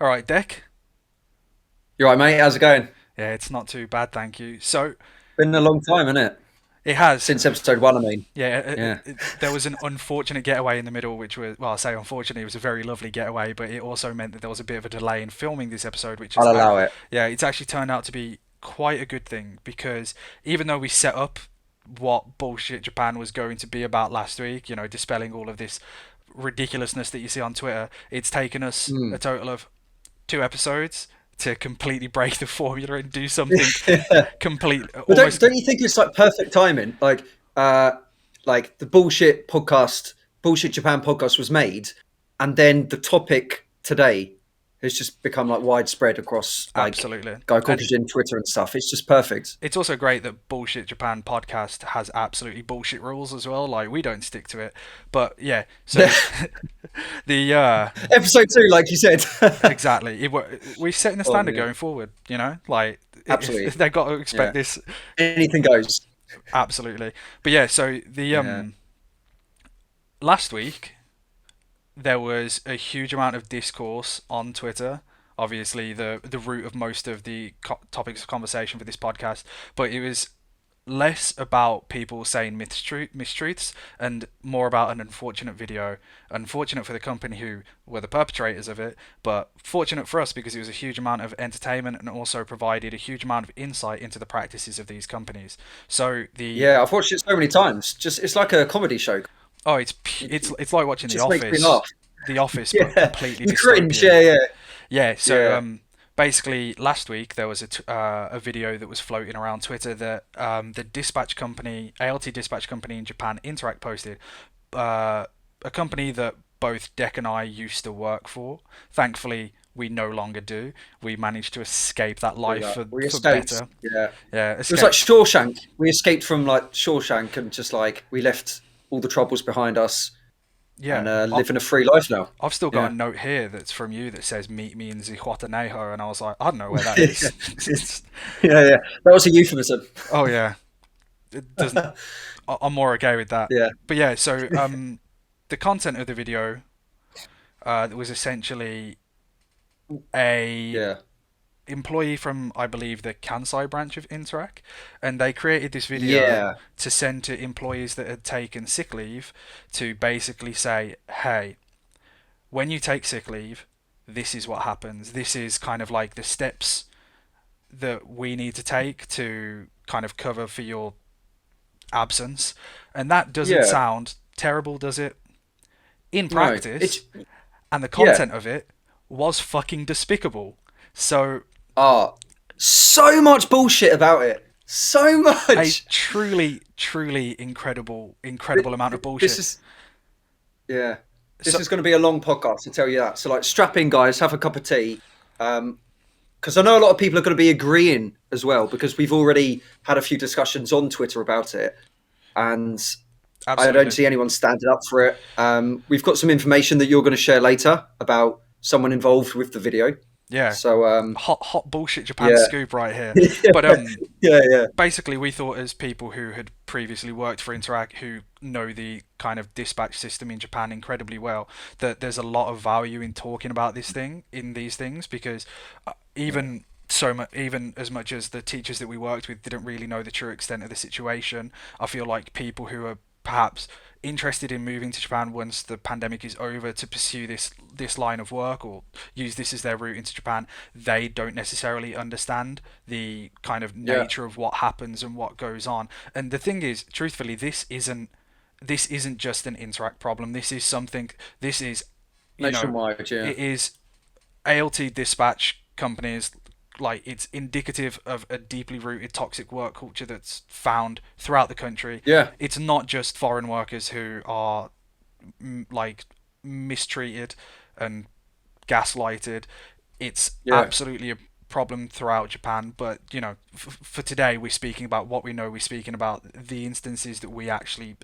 All right, Dick. You all right, mate? How's it going? Yeah, it's not too bad, thank you. So Been a long time, hasn't it? it has, Since episode one, I mean. yeah. Yeah. There was an unfortunate getaway in the middle, which was, well, I say unfortunately, it was a very lovely getaway, but it also meant that there was a bit of a delay in filming this episode, which is, I'll allow it. yeah, it's actually turned out to be quite a good thing because even though we set up what bullshit Japan was going to be about last week, dispelling all of this ridiculousness that you see on Twitter, it's taken us a Mm. total of 2 episodes to completely break the formula and do something complete, But don't almost. don't you think it's like perfect timing? Uh like the bullshit Japan podcast was made, and then the topic today has just become like widespread across like Absolutely. Guy And Caucasian Twitter and stuff. It's just perfect. it's also great that Bullshit Japan podcast has absolutely bullshit rules as well. Like, we don't stick to it. But yeah, so the Episode two, like you said. exactly, we're setting the Oh standard man, going forward. Like, absolutely. they've got to Yeah, expect this. anything goes. Absolutely. But yeah, so the Yeah, last week there was a huge amount of discourse on Twitter. Obviously, the root of most of the topics of conversation for this podcast, but it was less about people saying mistruths and more about an unfortunate video. Unfortunate for the company who were the perpetrators of it, but fortunate for us because it was a huge amount of entertainment and also provided a huge amount of insight into the practices of these companies. So the yeah. I've watched it so many times. Just it's like a comedy show. oh, it's like watching The Just makes me Office, laugh. The Office, but Yeah, completely you cringe. dystopian. Yeah, yeah, Yeah, so yeah, basically last week there was a video that was floating around Twitter that the dispatch company, ALT dispatch company in Japan, Interac, posted, uh, a company that both Deck and I used to work for. Thankfully, we no longer do. We managed to escape that true life that. for We escaped. better. Yeah, Yeah, it was like escape. Shawshank. We escaped from like Shawshank and just like we left all the troubles behind us and Yeah, living a free life now. I've still got a Yeah, note here that's from you that says "Meet me in Zihuatanejo," and I was like, I don't know where that is. yeah, yeah. That was a euphemism. Oh yeah, it doesn't. I'm more okay with that. Yeah, But yeah, so the content of the video was essentially a yeah, employee from, I believe, the Kansai branch of Interac, and they created this video yeah, to send to employees that had taken sick leave to basically say, hey, when you take sick leave, this is what happens. This is kind of like the steps that we need to take to kind of cover for your absence. And that doesn't yeah. sound terrible, does it? In No, it's practice, and the yeah. content of it was fucking despicable. So, Ah, so much bullshit about it. So a much. truly, truly incredible amount of This bullshit. is yeah. This So, is going to be a long podcast, to tell you that. So, like, strap in, guys. Have a cup of tea. Because I know a lot of people are going to be agreeing as well, because we've already had a few discussions on Twitter about it, and I don't absolutely. see anyone standing up for it. We've got some information that you're going to share later about someone involved with the video. Yeah. So, Hot bullshit Japan yeah, scoop right here. yeah, But yeah, basically we thought, as people who had previously worked for Interac, who know the kind of dispatch system in Japan incredibly well, that there's a lot of value in talking about these things, because even so much, even as much as the teachers that we worked with didn't really know the true extent of the situation, I feel like people who are perhaps interested in moving to Japan once the pandemic is over to pursue this line of work or use this as their route into Japan, they don't necessarily understand the kind of yeah. nature of what happens and what goes on. And the thing is, truthfully, this isn't just an Interact problem. This is something. This is, Nationwide, yeah, it is ALT dispatch companies, like, it's indicative of a deeply rooted toxic work culture that's found throughout the country. yeah, It's not just foreign workers who are like mistreated and gaslighted. It's yeah, absolutely a problem throughout Japan. But for today, we're speaking about what we know. We're speaking about the instances that we actually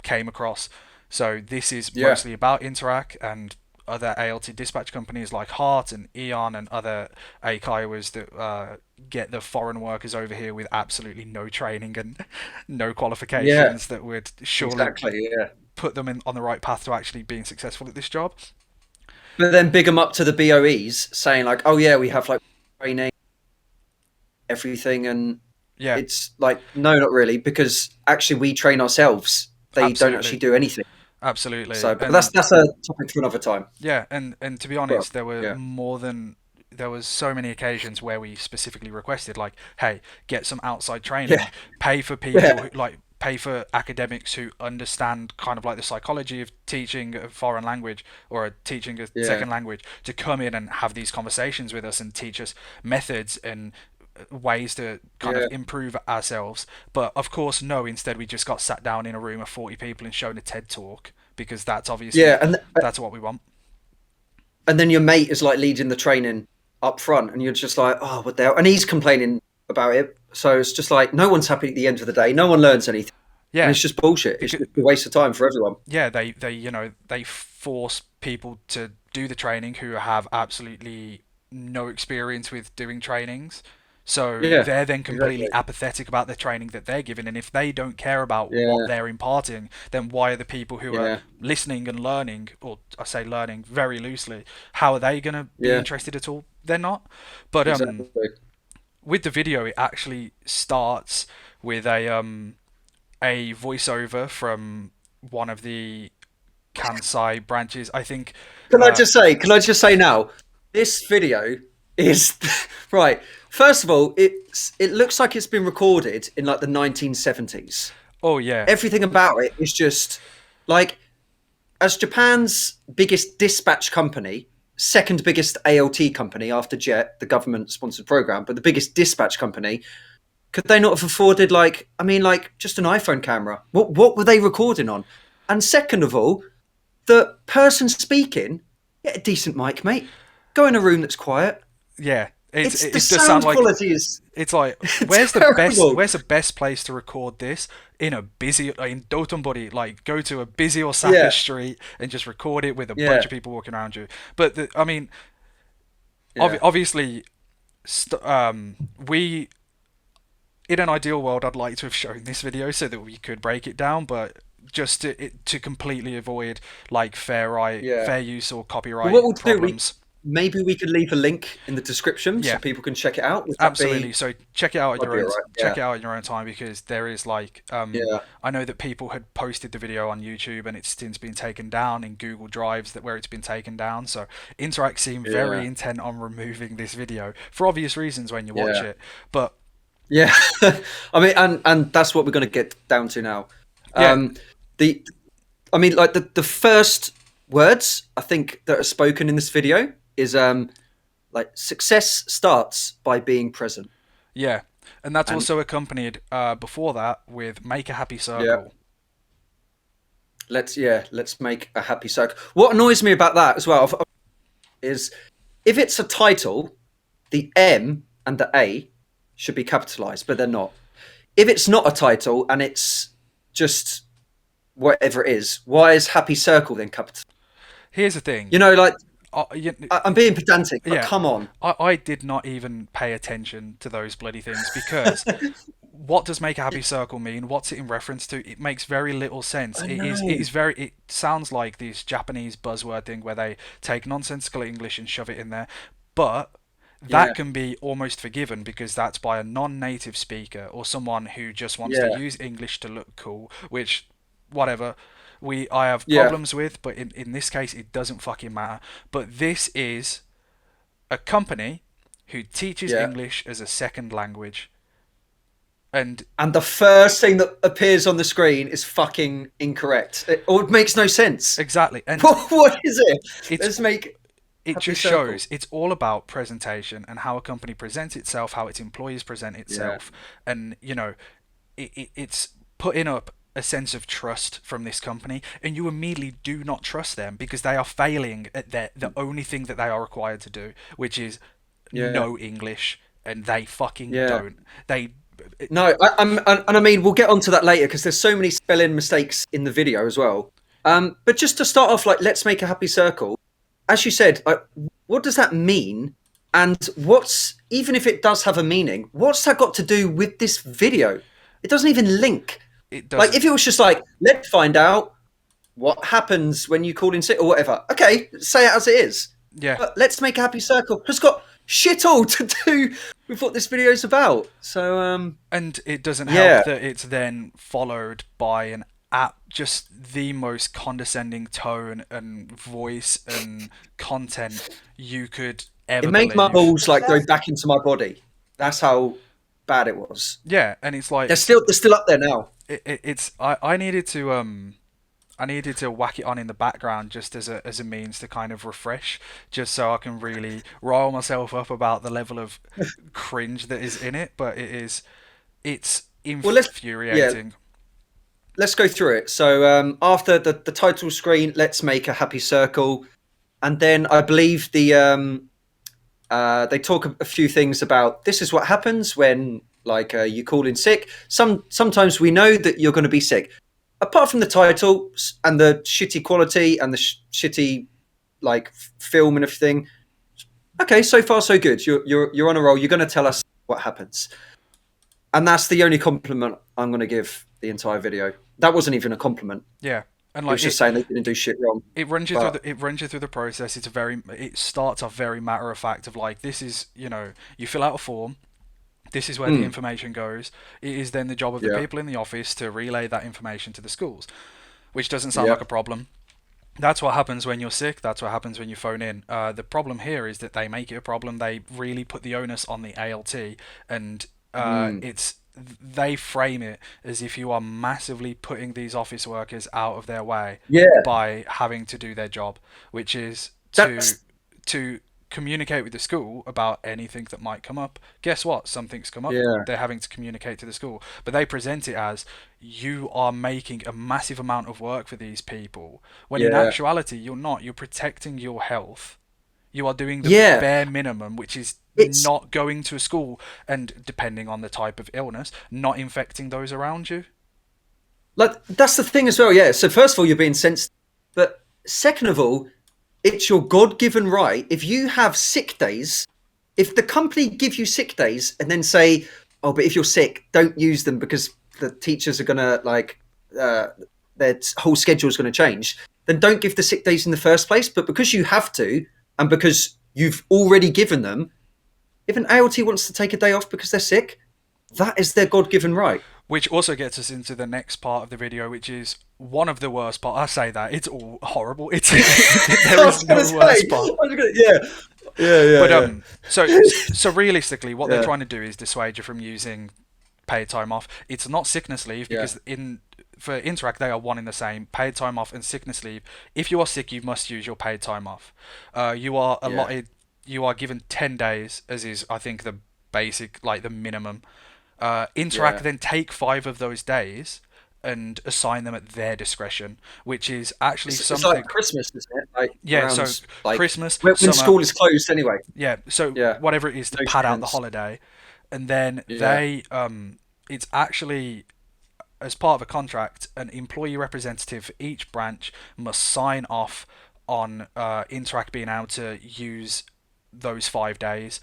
came across. So this is yeah, mostly about Interac and other ALT dispatch companies like Hart and Eon and other Aikaiwas that get the foreign workers over here with absolutely no training and no yeah. qualifications that would surely Exactly, yeah. put them on the right path to actually being successful at this job. but then big them up to the BOEs saying like, oh yeah, we have like training, everything, and Yeah, it's like, no, not really, because actually we train ourselves. They don't absolutely, actually do anything. absolutely, So, but and that's a topic for another time. yeah, and to be But honest, yeah, there was so many occasions where we specifically requested like, hey, get some outside yeah, training, pay for yeah, people who like pay for academics who understand kind of like the psychology of teaching a foreign language or teaching a yeah, second language to come in and have these conversations with us and teach us methods and ways to kind of yeah, improve ourselves. But of course, no, instead we just got sat down in a room of 40 people and shown a TED talk because that's obviously yeah, that's what we want. and then your mate is like leading the training up front, and you're just like, oh, what the hell? And he's complaining about it. So it's just like no one's happy at the end of the day. No one learns anything, and Yeah, it's just bullshit. It's because just a waste of time for everyone. yeah, they force people to do the training who have absolutely no experience with doing trainings. So Yeah, they're then completely exactly. apathetic about the training that they're given, and if they don't care about what Yeah, they're imparting, then why are the people who are yeah, listening and learning, or I say learning very loosely, how are they going to be yeah, interested at all? They're not. But exactly. with the video, it actually starts with a voiceover from one of the Kansai branches. I think. Can I Uh, just say? Can I just say now? This video is right. First of all, it looks like it's been recorded in like the 1970s. oh yeah, Everything about it is just like, as Japan's biggest dispatch company, second biggest ALT company after Jet, the government sponsored program, but the biggest dispatch company. Could they not have afforded like, I mean, like just an iPhone camera? What were they recording on? And second of all, the person speaking, get a decent mic, mate. Go in a room that's quiet. yeah. It's the It does sound sound like quality is it's like terrible. where's the best place to record this in a busy in Dotonbori, like go to a busy Osaka Yeah, street and just record it with a bunch yeah, of people walking around you. But I mean, yeah, obviously, we in an ideal world, I'd like to have shown this video so that we could break it down, but just to completely avoid like yeah. fair use or Well, what copyright we'll do, problems. maybe we could leave a link in the description so Yeah, people can check it out. Would that absolutely. be? So check it out at That'd your be own all right. check Yeah, it out in your own time because there is like yeah, I know that people had posted the video on YouTube and it's since been taken down in Google Drives that where it's been taken down. So Interac seem yeah, very intent on removing this video for obvious reasons when you watch yeah, it. But yeah. I mean, and that's what we're going to get down to now. yeah, The, I mean, like the first words I think that are spoken in this video is like success starts by being present. yeah, and that's And also accompanied before that with make a happy yeah, circle. let's make a happy circle. What annoys me about that as well is if it's a title, the M and the A should be capitalized, but they're not. If it's not a title and it's just whatever it is, why is happy circle then capital? Here's the thing. You know, like You, I'm being pedantic, but yeah, come on. I did not even pay attention to those bloody things because what does make a happy circle mean? What's it in reference to? It makes very little sense. I It know. is very it sounds like this Japanese buzzword thing where they take nonsensical English and shove it in there. But Yeah, that can be almost forgiven because that's by a non-native speaker or someone who just wants to yeah, use English to look cool, which whatever I have yeah, problems with, but in this case it doesn't fucking matter. But this is a company who teaches yeah. English as a second language. And And the first thing that appears on the screen is fucking incorrect. Or it makes no sense. exactly, and What is it? it's Let's make it happy just circle. shows it's all about presentation and how a company presents itself, how its employees present Yeah, itself, and it's putting up a sense of trust from this company, and you immediately do not trust them because they are failing at the only thing that they are required to do, which is yeah, know English, and they fucking yeah. don't. They No, and I mean we'll get onto that later because there's so many spelling mistakes in the video as well. But just to start off, like let's make a happy circle. As you said, what does that mean? And what's even if it does have a meaning, what's that got to do with this video? It doesn't even link. it Like doesn't. if it was just like, let's find out what happens when you call in sick or whatever. Okay, say it as it is. Yeah, But let's make a happy circle has got shit all to do with what this video is about. So and it doesn't help yeah, that it's then followed by an app, just the most condescending tone and voice and content you could it ever made my believe. balls like go back into my body. That's how bad it was. Yeah, and it's like They're still up there now. I needed to I needed to whack it on in the background just as a means to kind of refresh, just so I can really rile myself up about the level of cringe that is in it. But it's Well, yeah, infuriating. let's go through it. So after the title screen, let's make a happy circle, and then I believe they talk a few things about this is what happens when like you call in sick. Sometimes we know that you're going to be sick. Apart from the title and the shitty quality and the shitty like film and everything, okay, so far so good. You're on a roll. You're going to tell us what happens, and that's the only compliment I'm going to give the entire video. That wasn't even a compliment. Yeah, and It was like just saying they didn't do shit wrong. it runs you through But it runs you through the process. It starts off very matter of fact of like, this is, you fill out a form. This is where the mm, information goes. It is then the job of the yeah, people in the office to relay that information to the schools, which doesn't sound yeah, like a problem. That's what happens when you're sick. That's what happens when you phone in. The problem here is that they make it a problem. They really put the onus on the ALT, and mm, it's they frame it as if you are massively putting these office workers out of their way yeah. by having to do their job, which is to That's to communicate with the school about anything that might come up. Guess what? Something's come up. yeah, They're having to communicate to the school, but they present it as you are making a massive amount of work for these people, when in yeah, actuality you're not. You're protecting your health. You are doing the yeah. bare minimum, which is It's not going to a school and, depending on the type of illness, not infecting those around you. like that's the thing as well. Yeah. So first of all, you're being sensitive, but second of all, it's your God-given right. If you have sick days, if the company give you sick days and then say, "Oh, but if you're sick, don't use them because the teachers are gonna like uh, their whole schedule is going to change," then don't give the sick days in the first place. But because you have to, and because you've already given them, if an ALT wants to take a day off because they're sick, that is their God-given right. Which also gets us into the next part of the video, which is one of the worst parts. I say that it's all horrible. It's I there was is going to no say, worst part. yeah, yeah, yeah, But yeah, so realistically, what they're yeah, trying to do is dissuade you from using paid time off. It's not sickness leave, yeah, because in for Interac they are one in the same. Paid time off and sickness leave. If you are sick, you must use your paid time off. You are yeah. allotted. You are given 10 days, as is I think the basic, like the minimum. Interac Yeah. then take 5 of those days and assign them at their discretion, which is actually It's like something. Christmas, isn't it? Like Yeah, so around like Christmas, when summer, school is closed anyway. yeah, so Yeah. whatever it is to No pad out the students. holiday, and then Yeah. it's actually, as part of a contract, an employee representative for each branch must sign off on Interac being able to use those 5 days.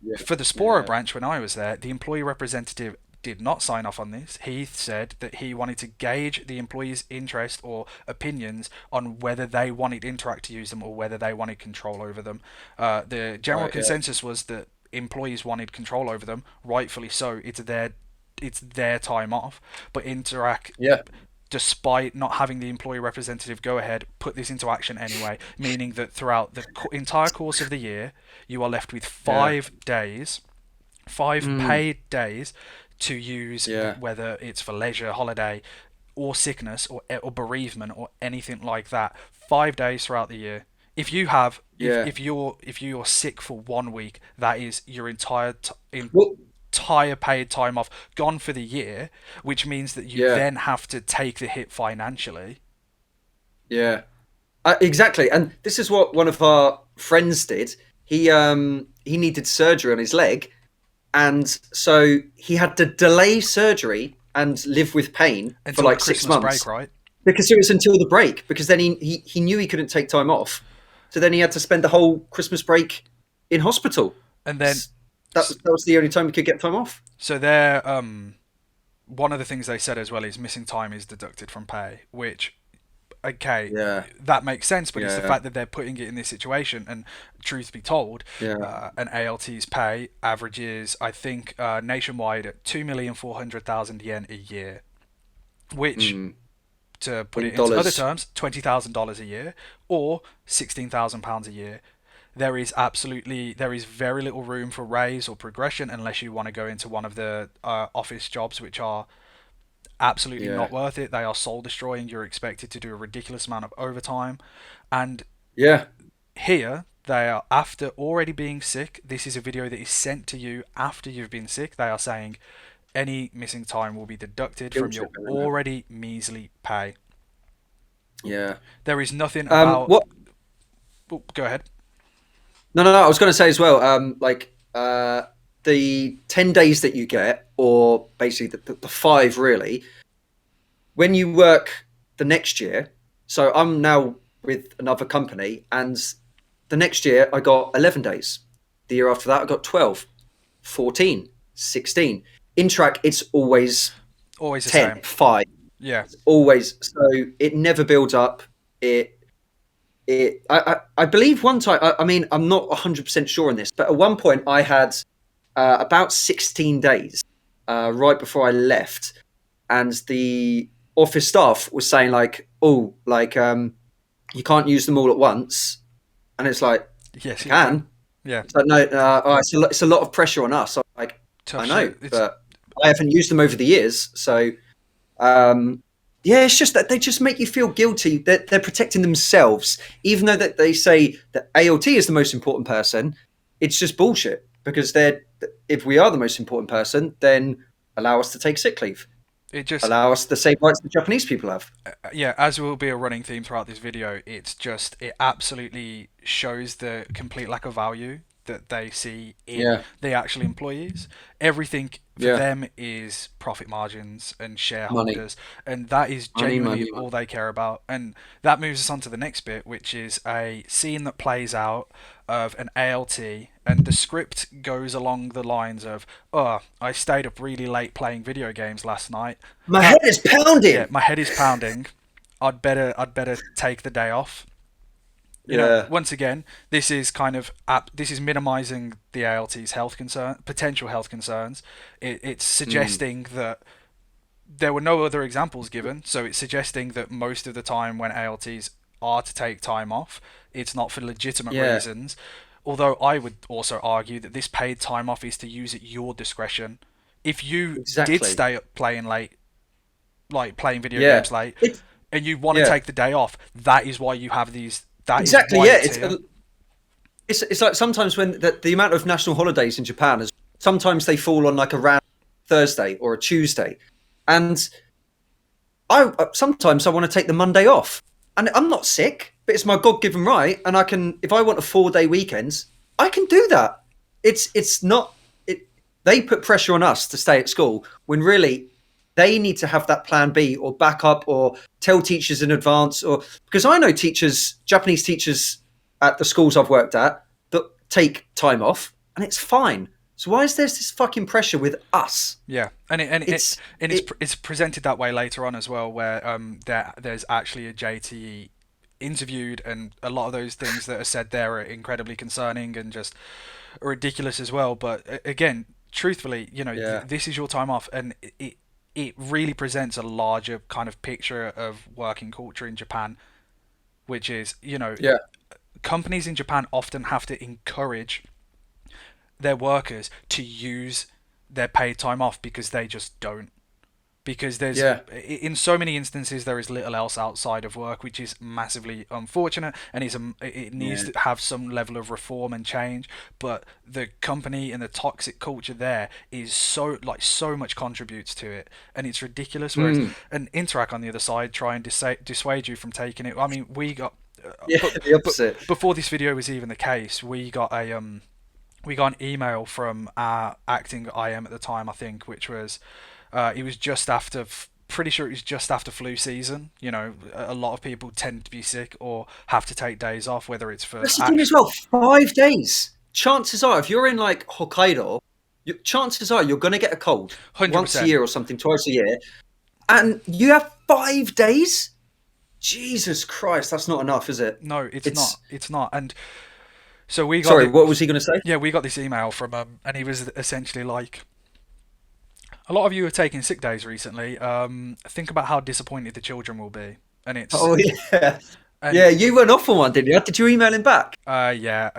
Yeah. For the Spora Yeah. branch, when I was there, the employee representative did not sign off on this. He said that he wanted to gauge the employees' interest or opinions on whether they wanted Interact to use them or whether they wanted control over them. The general Right. Yeah. consensus was that employees wanted control over them, rightfully so. It's their time off, but Interact, Yeah. despite not having the employee representative go ahead, put this into action anyway, meaning that throughout the entire course of the year, you are left with Yeah. 5 days, five Mm. paid days to use, Yeah. whether it's for leisure, holiday, or sickness, or bereavement, or anything like that. 5 days throughout the year. If you have, Yeah. if you're sick for 1 week, that is your Well. entire paid time off gone for the year, which means that you Yeah. then have to take the hit financially. Yeah. Exactly. And this is what one of our friends did. He needed surgery on his leg, and so he had to delay surgery and live with pain for Until the like six Christmas break, months right? because it was until the break. Because then he knew he couldn't take time off, so then he had to spend the whole Christmas break in hospital. And then, That was the only time he could get time off. so they're one of the things they said as well is missing time is deducted from pay, which okay, Yeah. that makes sense, but it's the Yeah. fact that they're putting it in this situation. And truth be told, Yeah. an ALT's pay averages, I think, nationwide at 2,400,000 yen a year, which, Mm. to put it In into other dollars. terms, $20,000 a year or £16,000 a year. There is very little room for raise or progression unless you want to go into one of the office jobs, which are absolutely Yeah. not worth it. They are soul destroying. You're expected to do a ridiculous amount of overtime. And Yeah. here, they are, after already being sick, this is a video that is sent to you after you've been sick. They are saying any missing time will be deducted Guilt from your tripping, isn't it? already measly pay. Yeah. There is nothing about. What? Oh, go ahead. No, no, no. I was going to say as well. The 10 days that you get, or basically the five really, when you work the next year. So I'm now with another company, and the next year I got 11 days. The year after that I got 12, 14, 16. Interac, it's always Always the 10, same. 5. Yeah. It's always, so it never builds up. I believe one time, I mean, I'm not 100% sure on this, but at one point I had about 16 days right before I left, and the office staff was saying like, "Oh, like you can't use them all at once," and it's like, Yes, "I you can. can." Yeah. It's like, no, it's a lot of pressure on us. I'm like, Tough I know, shit. It's but I haven't used them over the years, so um, yeah, it's just that they just make you feel guilty that they're protecting themselves, even though that they say that ALT is the most important person. It's just bullshit because they're if we are the most important person, then allow us to take sick leave, it just allow us the same rights the Japanese people have. yeah, as will be a running theme throughout this video, it absolutely shows the complete lack of value that they see in Yeah, the actual employees. Everything for yeah, them is profit margins and money, shareholders, and that is money, genuinely money, all money. they care about. And that moves us on to the next bit, which is a scene that plays out of an ALT, and the script goes along the lines of, "Oh, I stayed up really late playing video games last night. My How, head is yeah, pounding. my head is pounding. I'd better take the day off." Yeah, Once again, this is minimizing the ALT's potential health concerns. It's mm, suggesting that there were no other examples given, so it's suggesting that most of the time when ALTs are to take time off, it's not for legitimate yeah, reasons. Although I would also argue that this paid time off is to use at your discretion. If you did exactly. stay up playing late, like playing video Yeah, games late, it's and you want to yeah, take the day off, that is why you have these. That is exactly. why Yeah, it's here. it's like sometimes when the amount of national holidays in Japan is sometimes they fall on like a random Thursday or a Tuesday, and I sometimes I want to take the Monday off, and I'm not sick, but it's my God given right, and I can if I want a 4 day weekend, I can do that. It's not it. They put pressure on us to stay at school when really they need to have that plan B or backup or tell teachers in advance or because I know teachers, Japanese teachers at the schools I've worked at that take time off and it's fine. So why is there this fucking pressure with us? Yeah, and It's it's it it's presented that way later on as well, where there's actually a JTE interviewed, and a lot of those things that are said there are incredibly concerning and just ridiculous as well. But again, truthfully, yeah, this is your time off, and it really presents a larger kind of picture of working culture in Japan, which is yeah, companies in Japan often have to encourage their workers to use their paid time off because they just don't. Because there's yeah. in so many instances there is little else outside of work, which is massively unfortunate, and it needs Yeah. to have some level of reform and change. But the company and the toxic culture there is so much contributes to it, and it's ridiculous. Whereas Mm. an Interac on the other side try and dissuade you from taking it. I mean, we got Yeah, but the but opposite. before this video was even the case, we got an email from our acting IM at the time, I think, which was it was just after. Pretty sure it was just after flu season. A lot of people tend to be sick or have to take days off, whether it's for That's the thing as action. well. 5 days. Chances are, if you're in like Hokkaido, chances are you're going to get a cold one Hundred once a percent. year or something, twice a year, and you have 5 days. Jesus Christ, that's not enough, is it? No, it's It's not. It's not. And so we got sorry. the What was he going to say? yeah, we got this email from and he was essentially like, a lot of you are taking sick days recently. Think about how disappointed the children will be. And it's Oh yeah, and yeah. You went off on one, didn't you? Did you email him back? yeah,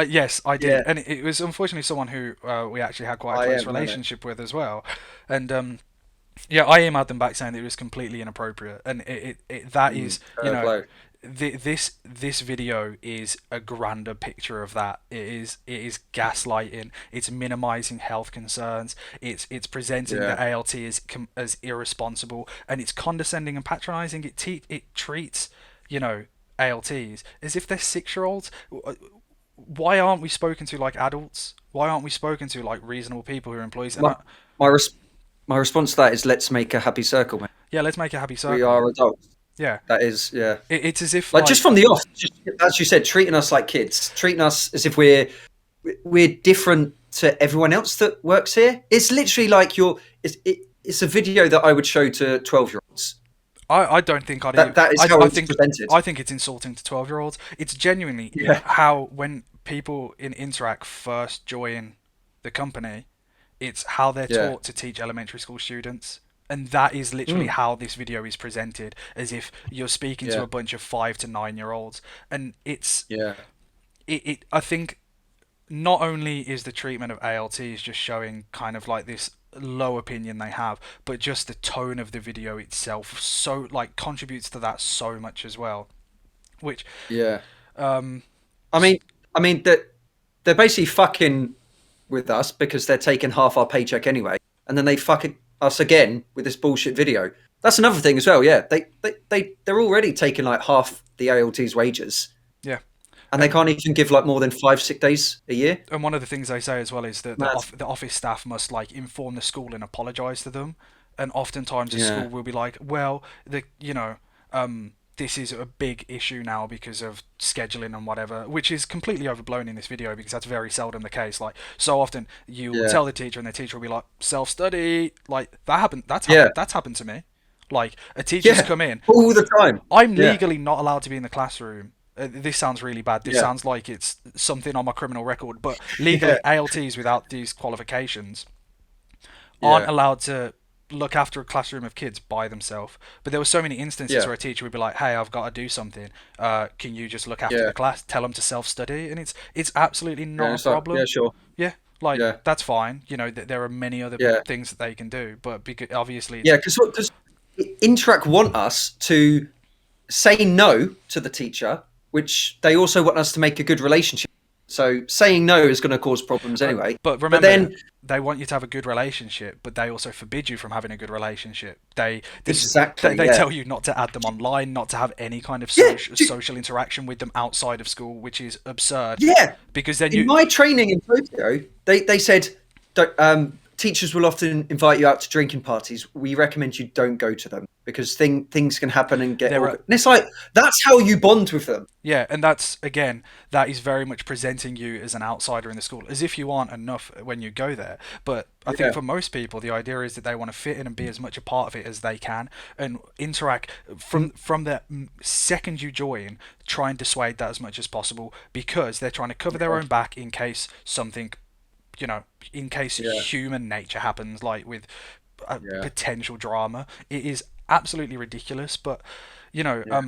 yes, I did, Yeah, and it was unfortunately someone who we actually had quite a I close am. No, no. relationship with as well, and yeah, I emailed them back saying that it was completely inappropriate, and that is, you Fair know, play. this video is a grander picture of that. It is gaslighting. It's minimizing health concerns. It's presenting the Yeah. ALT as irresponsible, and it's condescending and patronizing. It treats, you know, ALTs as if they're 6 year olds. Why aren't we spoken to like adults? Why aren't we spoken to like reasonable people who are employees? And My my res- my response to that is let's make a happy circle, man. yeah, let's make a happy We circle. are adults. Yeah, That is, yeah. it's as if Like just like from the off, just, as you said, treating us like kids, treating us as if we're different to everyone else that works here. It's literally like it's a video that I would show to 12-year-olds. I don't think I'd even. That is how I it's think presented. it's insulting to 12-year-olds. It's genuinely Yeah, how when people in Interac first join the company, it's how they're yeah, taught to teach elementary school students. And that is literally mm, how this video is presented, as if you're speaking to yeah, a bunch of 5 to 9 year olds. And yeah, I think not only is the treatment of ALTs just showing kind of like this low opinion they have, but just the tone of the video itself so like contributes to that so much as well. Which yeah. um I mean, I mean that they're basically fucking with us because they're taking half our paycheck anyway, and then they fucking us again with this bullshit video. That's another thing as well. Yeah, they're already taking like half the ALT's wages, yeah, and they and can't even give like more than 5 sick days a year. one of the things they say as well is that Mad. the office staff must like inform the school and apologize to them, and oftentimes the Yeah, school will be like, well, this is a big issue now because of scheduling and whatever, which is completely overblown in this video because that's very seldom the case. Like so often you will yeah, tell the teacher and the teacher will be like self study, like that happened. yeah, That's happened to me. Like a teacher's yeah, come in, all the time. I'm Yeah, legally not allowed to be in the classroom. This sounds really bad. This yeah, sounds like it's something on my criminal record, but legally yeah, ALTs without these qualifications aren't yeah, allowed to look after a classroom of kids by themselves. But there were so many instances yeah, where a teacher would be like, "Hey, I've got to do something. Can you just look after yeah. the class? Tell them to self-study." And it's absolutely Yeah, not a it's like, yeah, problem. sure. Yeah, like Yeah, that's fine. There are many other yeah, things that they can do, but because obviously it's yeah. Because Interac want us to say no to the teacher, which they also want us to make a good relationship. So saying no is going to cause problems anyway. but But remember, then, they want you to have a good relationship, but they also forbid you from having a good relationship. exactly, They yeah, tell you not to add them online, not to have any kind of yeah, social interaction with them outside of school, which is absurd. yeah. Because then In you my training in Tokyo, they said teachers will often invite you out to drinking parties. We recommend you don't go to them because things can happen and get. there are And it's like that's how you bond with them. yeah, and that's again that is very much presenting you as an outsider in the school, as if you aren't enough when you go there. But I think Yeah, for most people, the idea is that they want to fit in and be as much a part of it as they can, and interact mm, from the second you join. Try and dissuade that as much as possible because they're trying to cover their yeah, own back in case something, in case yeah, human nature happens, like with yeah, potential drama. It is absolutely ridiculous, but you know, yeah.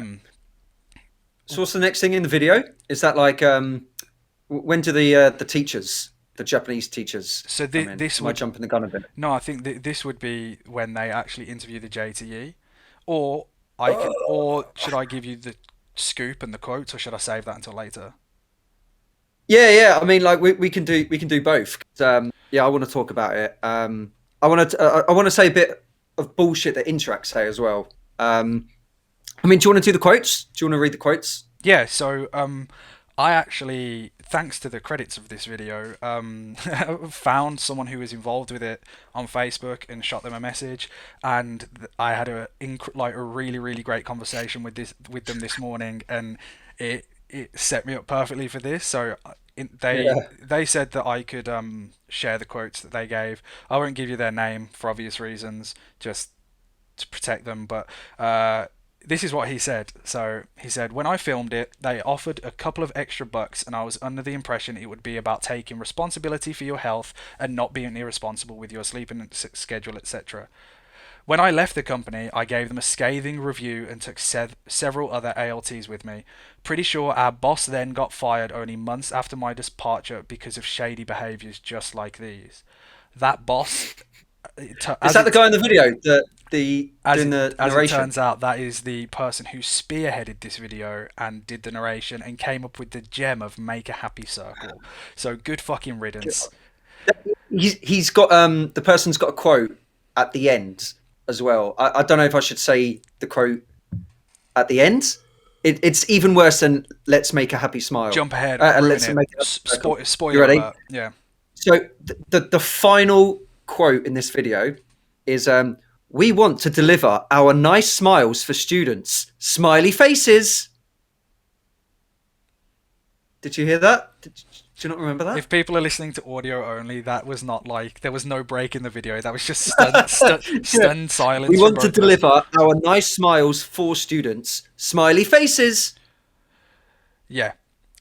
So what's the next thing in the video? Is that like when do the teachers, the Japanese teachers, so come in? this Am I would jumping the gun a bit? no, I think this would be when they actually interview the JTE, or or should I give you the scoop and the quotes, or should I save that until later? Yeah, yeah. I mean, like we can do both. 'Cause, yeah, I want to talk about it. I want to say a bit of bullshit that Interact say as well. I mean, do you want to do the quotes? Do you want to read the quotes? Yeah, so I actually, thanks to the credits of this video, found someone who was involved with it on Facebook and shot them a message, and I had like a really really great conversation with them this morning, and it set me up perfectly for this. So Yeah, they said that I could share the quotes that they gave. I won't give you their name for obvious reasons, just to protect them, but this is what he said. So he said, when I filmed it, they offered a couple of extra bucks, and I was under the impression it would be about taking responsibility for your health and not being irresponsible with your sleeping schedule, etc. When I left the company, I gave them a scathing review and took several other ALTs with me. Pretty sure our boss then got fired only months after my departure because of shady behaviours just like these. That boss, Is as that the it guy in the video? The as doing it the as it narration? turns out, that is the person who spearheaded this video and did the narration and came up with the gem of make a happy circle. So good fucking riddance. He's got the person's got a quote at the end as well. I don't know if I should say the quote at the end. It's even worse than "Let's make a happy smile." Jump ahead, ruin Let's it. make a happy circle. You Spoiler ready? alert. Yeah. So the final quote in this video is "We want to deliver our nice smiles for students. Smiley faces." Did you hear that? Do you not remember that? If people are listening to audio only, that was not like there was no break in the video. That was just Yeah. stunned We silence from want to both of us. deliver our nice smiles for students. Smiley faces. Yeah.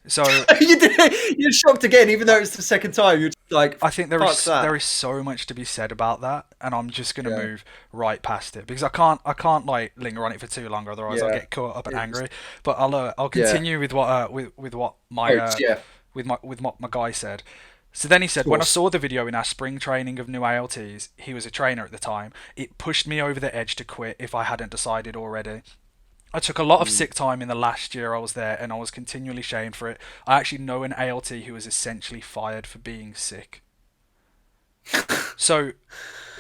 So You're shocked again, even though it's the second time. You're just like, I think fuck that. there is so much to be said about that, and I'm just gonna Yeah, move right past it because I can't like linger on it for too long, otherwise I'll yeah, get caught up and it's, angry. But I'll yeah. continue with what with what my Quotes, yeah, with what my guy said. So then he of said, when I course. saw the video in our spring training of new ALTs, he was a trainer at the time, it pushed me over the edge to quit if I hadn't decided already. I took a lot of Mm. sick time in the last year I was there, and I was continually shamed for it. I actually know an ALT who was essentially fired for being sick. So,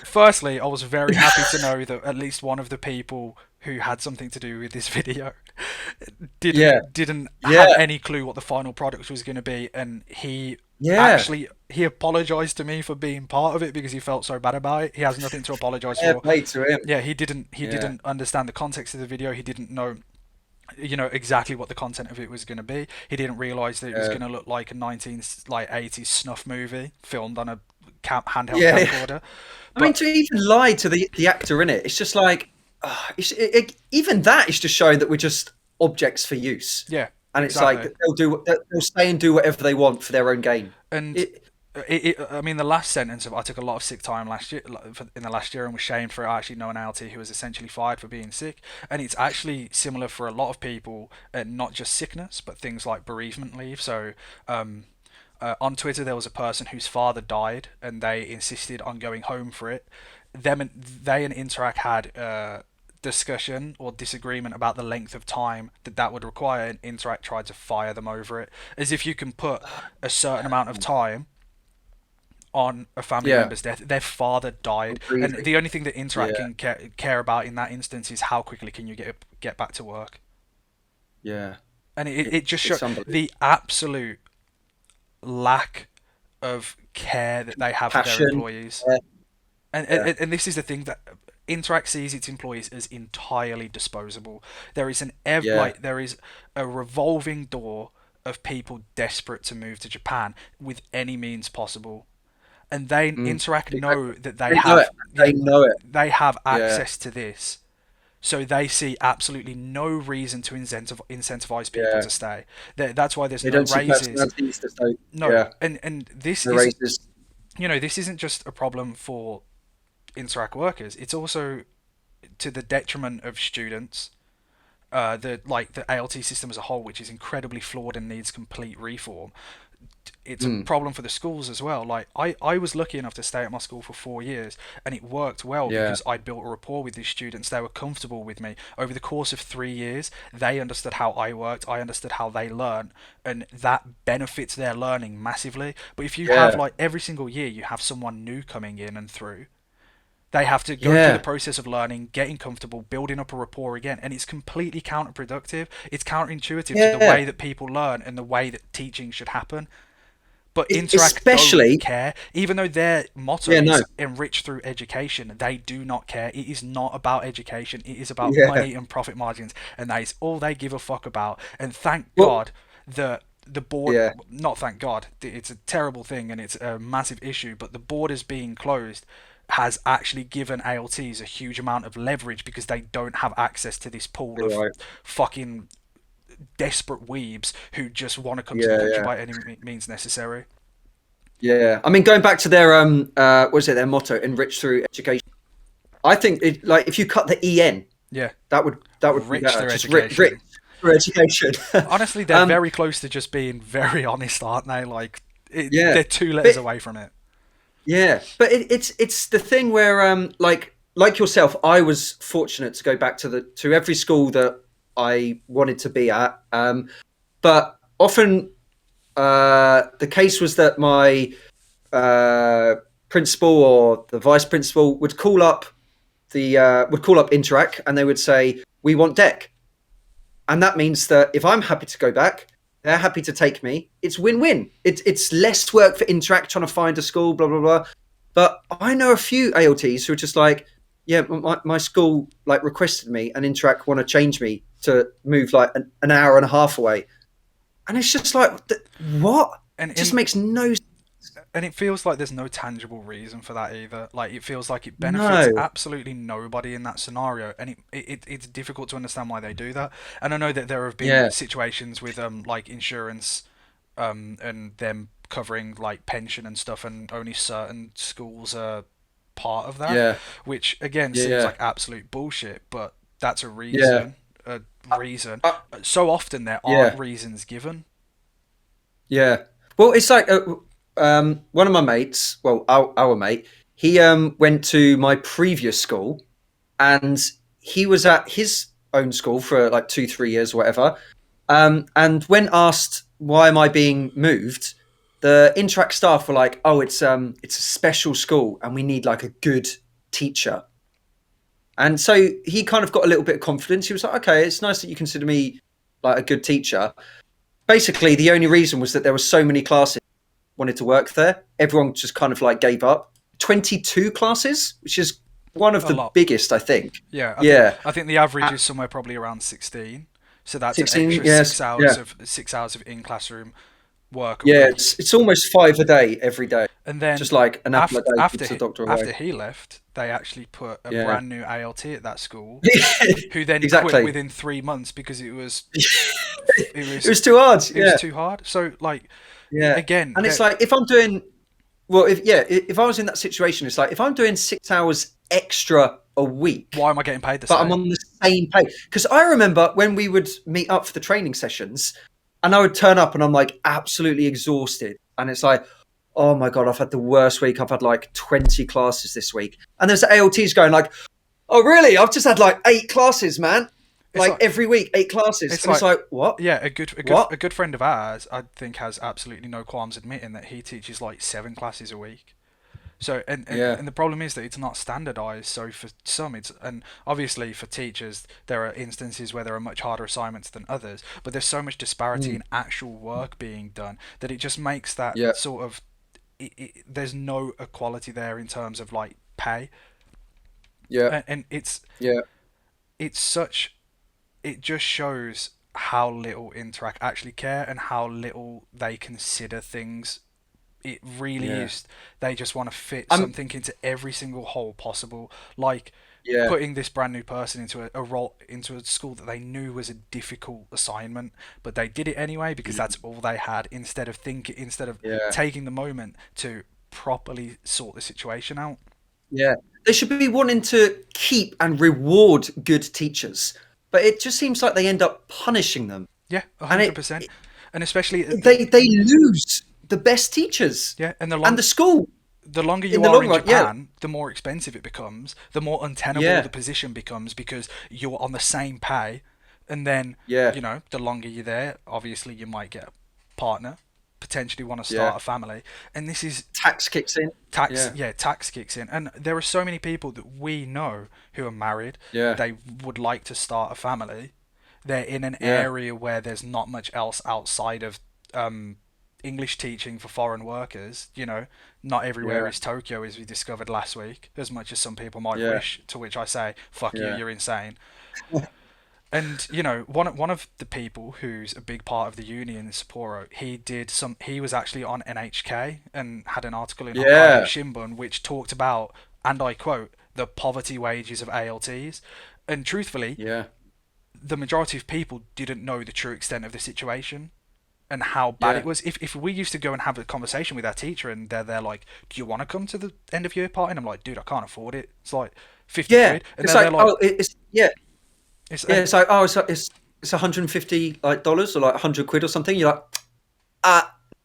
firstly, I was very happy to know that at least one of the people who had something to do with this video Yeah, didn't have yeah, any clue what the final product was going to be, and yeah. he apologized to me for being part of it because he felt so bad about it. He has nothing to apologize Fair for. play to him. Yeah, he Yeah, didn't understand the context of the video. He didn't know, you know, exactly what the content of it was going to be. He didn't realize that it was yeah, going to look like a 80s snuff movie filmed on a handheld yeah. camcorder. I mean, But to even lie to the actor in it, it's just like, even that is just showing that we're just objects for use. yeah, And it's like exactly. they'll stay and do whatever they want for their own gain. And It, I mean, the last sentence of I took a lot of sick time last year, in the last year, and was shamed for it. I actually know an LT who was essentially fired for being sick, and it's actually similar for a lot of people, not just sickness, but things like bereavement leave. So, on Twitter, there was a person whose father died, and they insisted on going home for it. They and Interac had discussion or disagreement about the length of time that would require, and Interact tried to fire them over it, as if you can put a certain amount of time on a family yeah, member's death. Their father died, and really, the only thing that Interact yeah, can care about in that instance is how quickly can you get back to work. yeah. And it just shows It's unbelievable. the absolute lack of care that they have for their Passion. employees. Yeah, yeah, And this is the thing that Interac sees its employees as entirely disposable. There is yeah, there is a revolving door of people desperate to move to Japan with any means possible, and they mm, Interac know exactly. that they They know it. have, yeah, They know it. they have Yeah, access to this. So they see absolutely no reason to incentivize people yeah. to stay. That's why there's They no don't see raises. personalities. There's no, No, yeah, and this no isn't, raises. you know, this isn't just a problem for Interac workers. It's also to the detriment of students. The ALT system as a whole, which is incredibly flawed and needs complete reform. It's a Mm, problem for the schools as well. Like I was lucky enough to stay at my school for 4 years, and it worked well yeah, because I'd built a rapport with these students. They were comfortable with me. Over the course of 3 years, they understood how I worked. I understood how they learn, and that benefits their learning massively. But if you have yeah, like every single year, you have someone new coming in and through, they have to go through the yeah, process of learning, getting comfortable, building up a rapport again, and it's completely counterproductive. It's counterintuitive to the yeah. way that people learn and the way that teaching should happen. But Interac don't Especially, care. Even though their motto yeah, no, is enrich through education, they do not care. It is not about education. It is about yeah. money and profit margins, and that is all they give a fuck about. And thank Well, God the board, yeah, not thank God, it's a terrible thing and it's a massive issue, but the board is being closed has actually given ALTs a huge amount of leverage because they don't have access to this pool of Right. fucking desperate weebs who just want to come to the Yeah, country yeah, by any means necessary. yeah. I mean, going back to their what is it? Their motto: enrich through education. I think like if you cut the en, Yeah, that would be rich better. through Just rich education. through education. Honestly, they're um, very close to just being very honest, aren't they? Like, yeah, they're two letters but away from it. yeah, but it's the thing where like yourself, I was fortunate to go back to every school that I wanted to be at. But often the case was that my uh, principal or the vice principal would call up Interac and they would say, "We want deck," and that means that if I'm happy to go back, they're happy to take me. It's win-win. It's less work for Interac trying to find a school, blah blah blah. But I know a few ALTs who are just like, yeah, my school like requested me, and Interac want to change me to move like an hour and a half away, and it's just like, what? And It just in makes no and it feels like there's no tangible reason for that either. Like, it feels like it benefits no. absolutely nobody in that scenario, and it's difficult to understand why they do that. And I know that there have been Yeah, situations with like insurance, and them covering like pension and stuff, and only certain schools are part of that, yeah, which again seems yeah, like absolute bullshit. But that's a yeah, reason. A reason. uh, So often there aren't yeah. reasons given. Yeah. Well, it's like one of my mates, well, our mate, he went to my previous school and he was at his own school for like 2 3 years or whatever. And when asked why am I being moved, the Interact staff were like, "Oh, it's a special school and we need like a good teacher." And so he kind of got a little bit of confidence. He was like, "Okay, it's nice that you consider me like a good teacher." Basically, the only reason was that there were so many classes wanted to work there. Everyone just kind of like gave up. 22 classes, which is one of A the lot. biggest, I think. Yeah, Yeah, I think the average at is somewhere probably around 16. So that's an 16. extra Yes, yeah, 6 hours of in classroom work a yeah. It's week. it's almost five a day every day. And then Just like an apple a day keeps the he, doctor away. after he left, they actually put a Yeah, brand new ALT at that school, who then quit exactly. within 3 months because it It was too hard. it was Yeah, too hard. So like, yeah. again, And it's like if I'm doing well, if I was in that situation, it's like if I'm doing 6 hours extra a week why am I getting paid the but I'm same? on the same page. Because I remember when we would meet up for the training sessions, and I would turn up and I'm like absolutely exhausted, and it's like, oh my god, I've had the worst week. I've had like 20 classes this week, and there's ALTs going like, oh really? I've just had like 8 classes, man. It's Like like every week, 8 classes, it's and it's like like, what? yeah, What? a good friend of ours, I think, has absolutely no qualms admitting that he teaches like 7 classes a week. So Yeah, and the problem is that it's not standardized. So for some, it's, and obviously for teachers, there are instances where there are much harder assignments than others. But there's so much disparity mm, in actual work being done that it just makes that yeah, sort of there's no equality there in terms of like pay, yeah, and yeah, it's such it just shows how little Interac actually care and how little they consider things. It really yeah. is. They just want to fit I'm something into every single hole possible, like yeah, putting this brand new person into a role into a school that they knew was a difficult assignment, but they did it anyway because mm, that's all they had. Instead of yeah. taking the moment to properly sort the situation out. Yeah, they should be wanting to keep and reward good teachers, but it just seems like they end up punishing them, Yeah, a and hundred percent, and especially they lose the best teachers yeah, and and the school the longer in you the are long in run. Yeah, Japan, the more expensive it becomes, the more untenable the yeah, position becomes because you're on the same pay. And then, yeah, the longer you're there, obviously you might get a partner, potentially want to yeah. start a family. And this is Tax kicks in. Yeah, tax kicks in. And there are so many people that we know who are married, yeah, they would like to start a family. They're in an yeah, area where there's not much else outside of um, English teaching for foreign workers. Not everywhere yeah, is Tokyo, as we discovered last week, as much as some people might yeah, wish, to which I say, fuck you, yeah, you're insane. And one of the people who's a big part of the union in Sapporo, he was actually on NHK and had an article in Hokkaido yeah, Shimbun which talked about and I quote, the poverty wages of ALTs. And truthfully, Yeah. the majority of people didn't know the true extent of the situation and how bad it Yeah. was. If we used to go and have a conversation with our teacher and they're like, "Do you want to come to the end of year party?" And I'm like, "Dude, I can't afford it. It's like 50 Yeah. quid." And It's they're like, like, oh, it's yeah, "It's yeah. and It's like, oh, it's 150 like dollars or like 100 quid or something. You're like,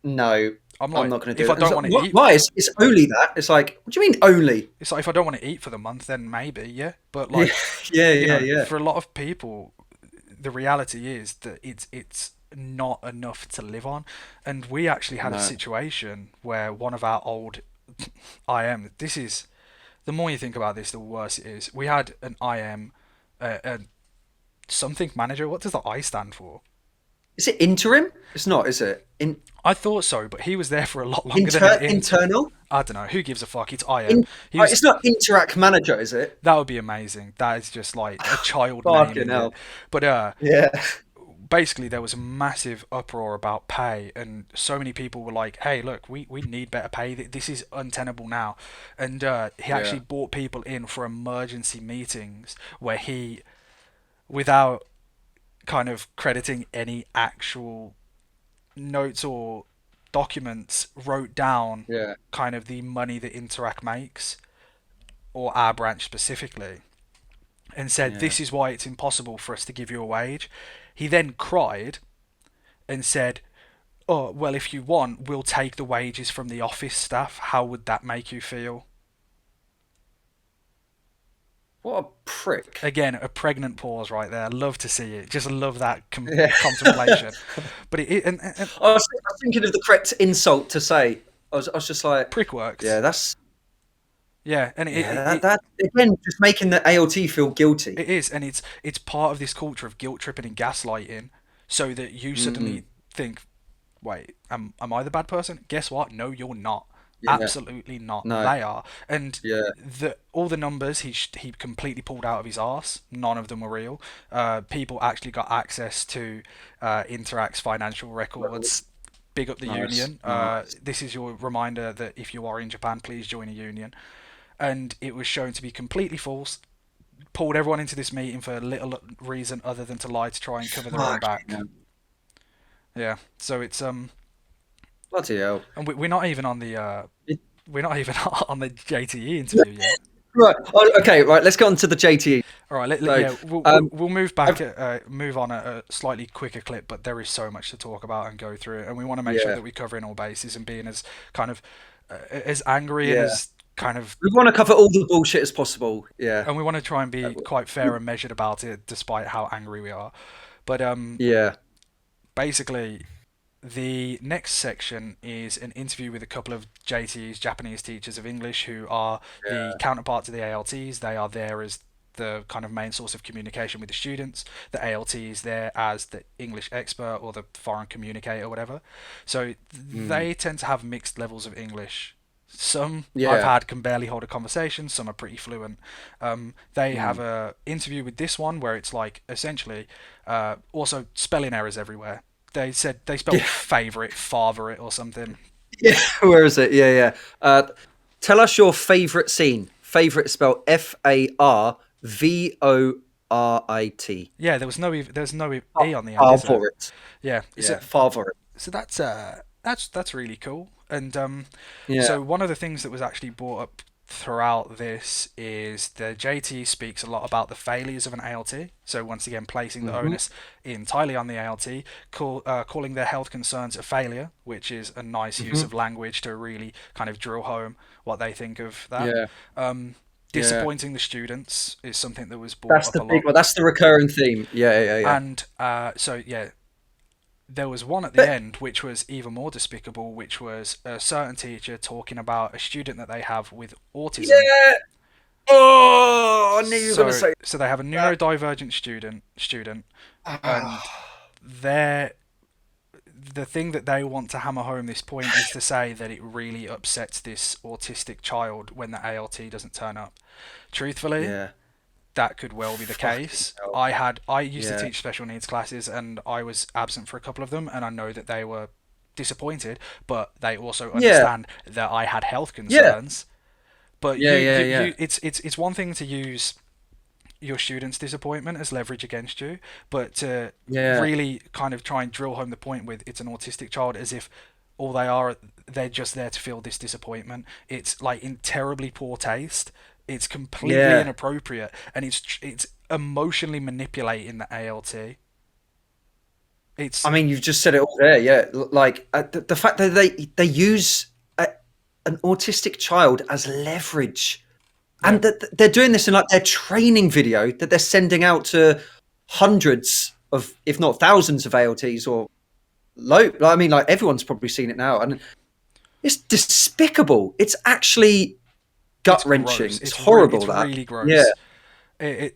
no, I'm I'm like, not going to do if I that. It's don't like, want to eat, why? It's only that. It's like, what do you mean only? it's like if I don't want to eat for the month, then maybe, yeah. But Yeah, like, yeah, you yeah, know, yeah. for a lot of people, the reality is that it's not enough to live on. And we actually had a No. situation where one of our old IM. This is the more you think about this, the worse it is. We had an IM, a something manager. What does the I stand for? Is it interim? It's not, is it? I thought so, but he was there for a lot longer than an int. Internal? I don't know. Who gives a fuck? It's IM. In, He was. it's not Interac manager, is it? That would be amazing. That is just like a child Fucking naming it. hell. But Yeah. basically, there was a massive uproar about pay, and so many people were like, "Hey, look, we need better pay. This is untenable now." And he Yeah. actually brought people in for emergency meetings where he, without kind of crediting any actual notes or documents, wrote down Yeah. kind of the money that Interac makes, or our branch specifically, and said, Yeah. "This is why it's impossible for us to give you a wage." He then cried and said, "Oh, well, if you want, we'll take the wages from the office staff. How would that make you feel?" What a prick. Again, a pregnant pause right there. Love to see it. Just love that Yeah. contemplation. But and I was thinking of the correct insult to say. I was just like, prick works. yeah, that's Yeah, and yeah, that again, just making the ALT feel guilty. it is, and it's part of this culture of guilt tripping and gaslighting, so that you Mm, suddenly think, "Wait, am I the bad person?" Guess what? No, you're not. yeah, Absolutely not. no, They are, and yeah, all the numbers he completely pulled out of his arse. None of them were real. People actually got access to Interac's financial records. Big up the nice, union. nice. This is your reminder that if you are in Japan, please join a union. And it was shown to be completely false. Pulled everyone into this meeting for little reason other than to lie to try and cover their own Fucking back. hell. Yeah. So it's Bloody hell. and we're not even on the It- we're not even on the JTE interview yet. right. Oh, okay. Right. Let's get on to the JTE. All right. So, Yeah, um, we'll move back, I've, move on at a slightly quicker clip, but there is so much to talk about and go through, and we want to make sure yeah, that we cover in all bases and being as kind of as angry and yeah. as kind of, We want to cover all the bullshit as possible. Yeah, and we want to try and Uh, be quite fair and measured about it, despite how angry we are. But yeah, basically, the next section is an interview with a couple of JTs, Japanese teachers of English, who are the yeah. counterpart to the ALTs. They are there as the kind of main source of communication with the students. The ALT is there as the English expert or the foreign communicator, or whatever. So Mm, they tend to have mixed levels of English. Some I've yeah. had can barely hold a conversation. Some are pretty fluent. They have Mm. a interview with this one where it's like essentially also spelling errors everywhere. They said they spelled Yeah, favourite, father it or something. yeah. Where is it? Yeah, yeah. Tell us your favorite scene. Favorite spelled Favorit. Yeah, there's no e on the end, is there? Favorite. Yeah. Yeah, favorite. So that's really cool. And Yeah. so one of the things that was actually brought up throughout this is the JT speaks a lot about the failures of an ALT. So once again, placing the Hmm. onus entirely on the ALT, calling their health concerns a failure, which is a nice use Hmm. of language to really kind of drill home what they think of that. Yeah. Um, Yeah. disappointing the students is something that was brought That's up the a big lot. one. That's the recurring theme. Yeah, yeah, yeah. And so yeah, there was one at the But end which was even more despicable, which was a certain teacher talking about a student that they have with autism. yeah. Oh, I knew you were gonna So say so they have a that. neurodivergent student, and Ah, their the thing that they want to hammer home this point is to say that it really upsets this autistic child when the ALT doesn't turn up. Truthfully, yeah. that could well be the Fucking case. hell. I used to Yeah. teach special needs classes and I was absent for a couple of them, and I know that they were disappointed, but they also Yeah. understand that I had health Yeah. concerns. But Yeah, yeah, yeah, it's one thing to use your students' disappointment as leverage against you, but to yeah, really kind of try and drill home the point with it's an autistic child as if all they are, they're just there to feel this disappointment. It's like in terribly poor taste. It's completely yeah. inappropriate, and it's emotionally manipulating the ALT. I It's mean, you've just said it all there. Yeah, like the fact that they use an autistic child as leverage, yeah, and that they're doing this in like their training video that they're sending out to hundreds of, if not thousands, of ALTs or low. I mean, like everyone's probably seen it now, and it's despicable. It's actually it's gut gross. wrenching. It's horrible. It's That really yeah, gross.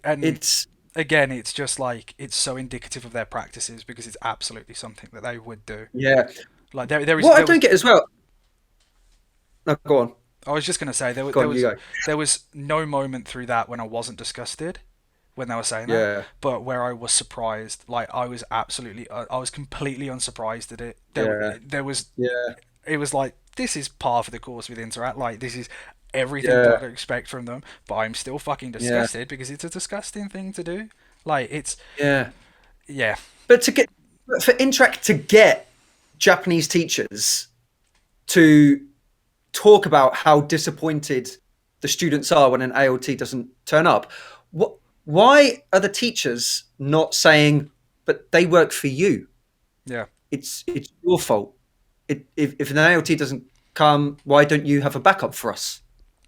And it's again, it's just like it's so indicative of their practices because it's absolutely something that they would do. yeah. Like What I there don't was get as well. No, go on, I was just gonna say go on. You go. there was no moment through that when I wasn't disgusted when they were saying that, Yeah, but where I was surprised. Like I was absolutely, I was completely unsurprised at it. yeah, There was, yeah, it was like this is par for the course with Interact. Like this is everything that yeah, I'd expect from them, but I'm still fucking yeah, disgusted because it's a disgusting thing to do. Like it's yeah. yeah, But for Interac to get Japanese teachers to talk about how disappointed the students are when an ALT doesn't turn up, what? Why are the teachers not saying, "But they work for you. yeah, It's your fault. If an ALT doesn't come, why don't you have a backup for us?"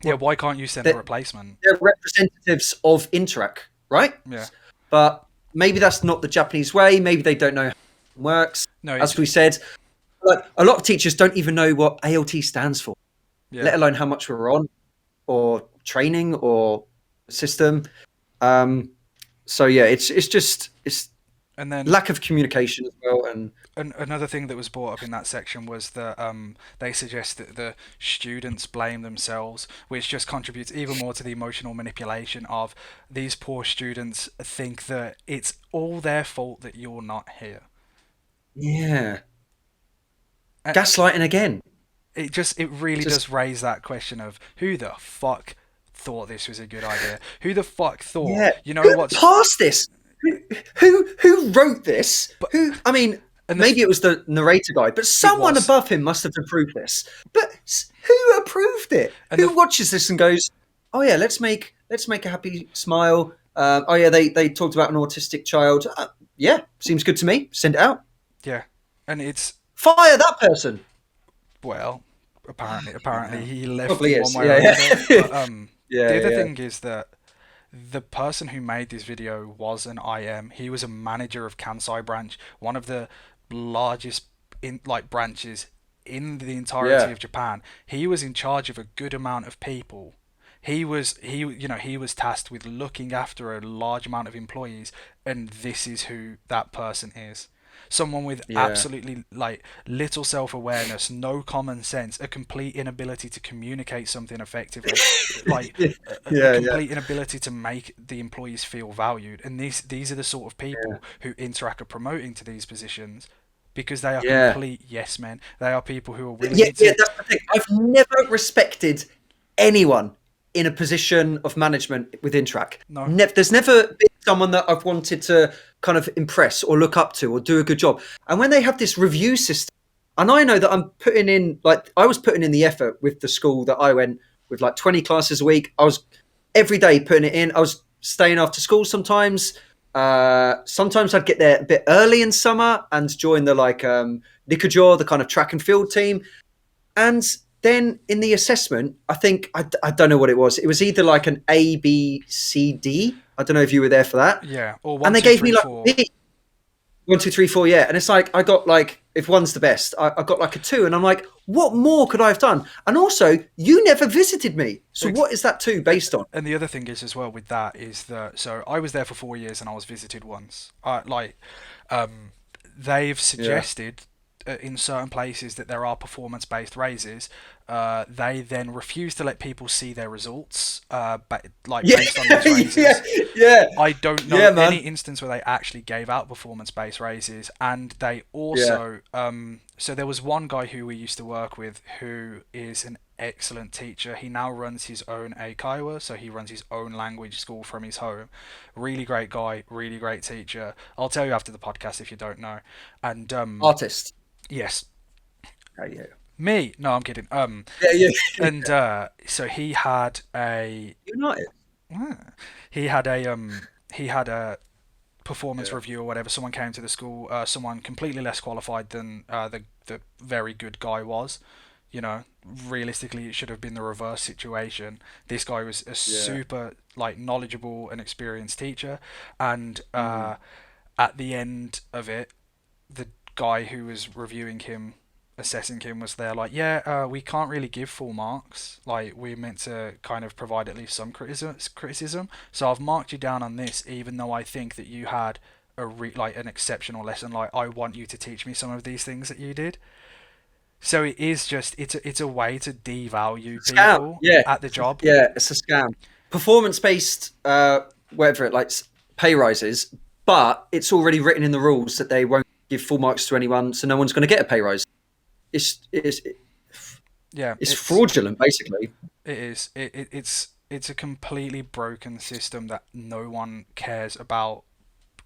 yeah. Well, Why can't you send a they're, replacement? they're representatives of Interac, right? Yeah, But maybe that's not the Japanese way. Maybe they don't know how it works. no, As it's we said, like a lot of teachers don't even know what ALT stands for, yeah. let alone how much we're on or training or system. Um, so yeah, it's just it's And then lack of communication as well. And another thing that was brought up in that section was that they suggest that the students blame themselves, which just contributes even more to the emotional manipulation of these poor students think that it's all their fault that you're not here. yeah, Uh, gaslighting again. it really Just does raise that question of who the fuck thought this was a good idea? Who the fuck thought, yeah, you know who what's passed this? Who wrote this? but Who? I mean, and maybe it was the narrator guy, but it someone was above him must have approved this. But who approved it? and the Who watches this and goes, "Oh yeah, let's make a happy smile." Oh yeah, they talked about an autistic child. Yeah, seems good to me. Send it out. yeah, and it's Fire that person. well, apparently Yeah, he left probably in one is. way or Yeah, another. yeah, But yeah, the other yeah, thing is that the person who made this video was an IM. He was a manager of Kansai branch, one of the largest in like branches in the entirety yeah, of Japan. He was in charge of a good amount of people. He was tasked with looking after a large amount of employees, and this is who that person is. Someone with yeah, absolutely like little self-awareness, no common sense, a complete inability to communicate something effectively, like a yeah, yeah, complete inability to make the employees feel valued. And these are the sort of people who Interac are promoting to these positions because they are yeah. complete yes men. They are people who are Yeah, willing yeah, to that's the thing. I've never respected anyone in a position of management with Interac. no, There's never been someone that I've wanted to kind of impress or look up to or do a good job. And when they have this review system, and I know that I'm putting in, like, I was putting in the effort with the school that I went with, like 20 classes a week. I was every day putting it in. I was staying after school sometimes. Sometimes I'd get there a bit early in summer and join the Nikujaw, the kind of track and field team. And then in the assessment, I think I don't know what it was. It was either like an A, B, C, D. I don't know if you were there for that. yeah, or And one, they two, gave me three, like four. B, 1, 2, 3, 4, yeah. And it's like I got like if one's the best, I got like a 2, and I'm like, what more could I have done? And also, you never visited me, so what is that 2 based on? And the other thing is as well with that is that so I was there for 4 years and I was visited once. Um, they've Yeah, suggested in certain places that there are performance-based raises. they then refused to let people see their results, like Yeah, based on these yeah, raises. yeah, I don't know yeah, any man. instance where they actually gave out performance-based raises, and they Yeah, also, so there was one guy who we used to work with who is an excellent teacher. He now runs his own Eikaiwa, so he runs his own language school from his home. Really great guy, really great teacher. I'll tell you after the podcast if you don't know. And artist. yes, Oh, yeah, me. No, I'm kidding. yeah, yeah. And so he had a United. he had a he had a performance Yeah, review or whatever. Someone came to the school, someone completely less qualified than the very good guy was. You know, realistically, it should have been the reverse situation. This guy was a yeah. super like knowledgeable and experienced teacher, and Mm. at the end of it, the guy who was reviewing him, assessing him, was there like, yeah, we can't really give full marks. Like, we're meant to kind of provide at least some criticism. So I've marked you down on this, even though I think that you had like an exceptional lesson. Like, I want you to teach me some of these things that you did. So it is just it's a way to devalue Scam. people Yeah, at the job. yeah. It's a scam. Performance based, whatever it likes, pay rises, but it's already written in the rules that they won't give full marks to anyone, so no one's going to get a pay rise. It's Yeah, it's fraudulent, basically. it is. It's a completely broken system that no one cares about,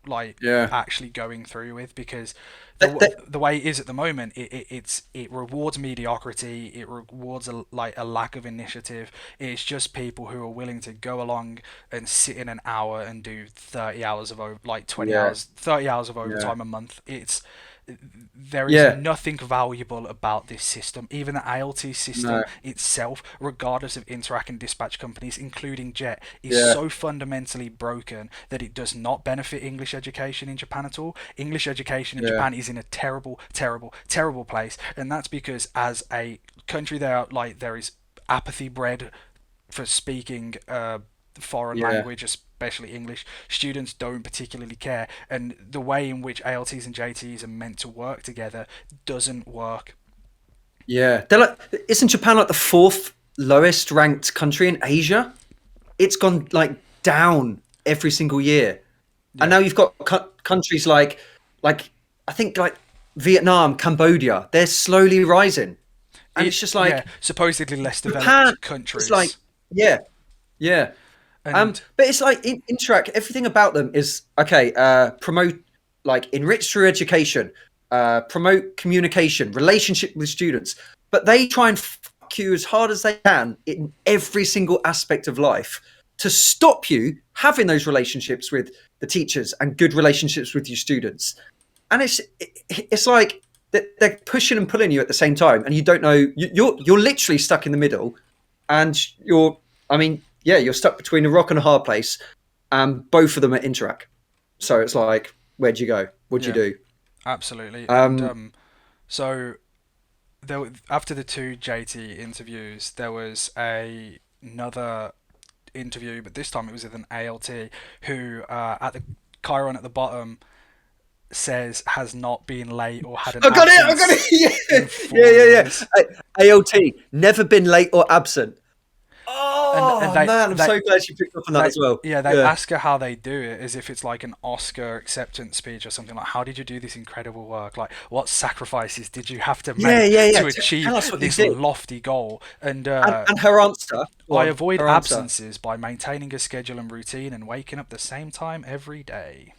like Yeah. actually going through with, because That, that, the way it is at the moment, it rewards mediocrity. It rewards a lack of initiative. It's just people who are willing to go along and sit in an hour and do 30 hours of like 20 yeah. hours 30 hours of Yeah. overtime a month. There is Yeah. nothing valuable about this system. Even the ALT No. system itself, regardless of Interac and dispatch companies, including Jet, is Yeah. so fundamentally broken that it does not benefit English education in Japan at all. English education in Yeah. Japan is in a terrible, terrible, terrible place, and that's because as a country there is apathy bred for speaking foreign Yeah. language, especially English. Students don't particularly care, and the way in which ALTs and JTs are meant to work together doesn't work. Yeah. They're like, isn't Japan like the fourth lowest ranked country in Asia? It's gone like down every single year, and Yeah, now you've got countries like I think like Vietnam, Cambodia. They're slowly rising, and it's just yeah, like supposedly less Japan developed is like, countries, yeah, yeah. and But it's like Interac. Everything about them is okay. Promote like enrich through education, promote communication, relationship with students. But they try and fuck you as hard as they can in every single aspect of life to stop you having those relationships with the teachers and good relationships with your students. And it's like they're pushing and pulling you at the same time, and you don't know. You're literally stuck in the middle, and you're. I mean, yeah, you're stuck between a rock and a hard place, and both of them are Interac. So it's like, where'd you go? What'd you yeah, do? absolutely. And Um, so after the two JT interviews, there was another interview, but this time it was with an ALT who, at the Chiron at the bottom, says has not been late or had an I got it. I got absence it. in Yeah, four yeah, yeah, years. yeah. ALT, never been late or absent. And Oh man, I'm so glad you picked up on that as well. they Yeah, ask her how they do it as if it's like an Oscar acceptance speech or something, like, how did you do this incredible work? Like, what sacrifices did you have to yeah, make yeah, yeah. to achieve Tell us what you this did. lofty goal? And And her answer. Go I on, avoid her answer. absences by maintaining a schedule and routine and waking up the same time every day.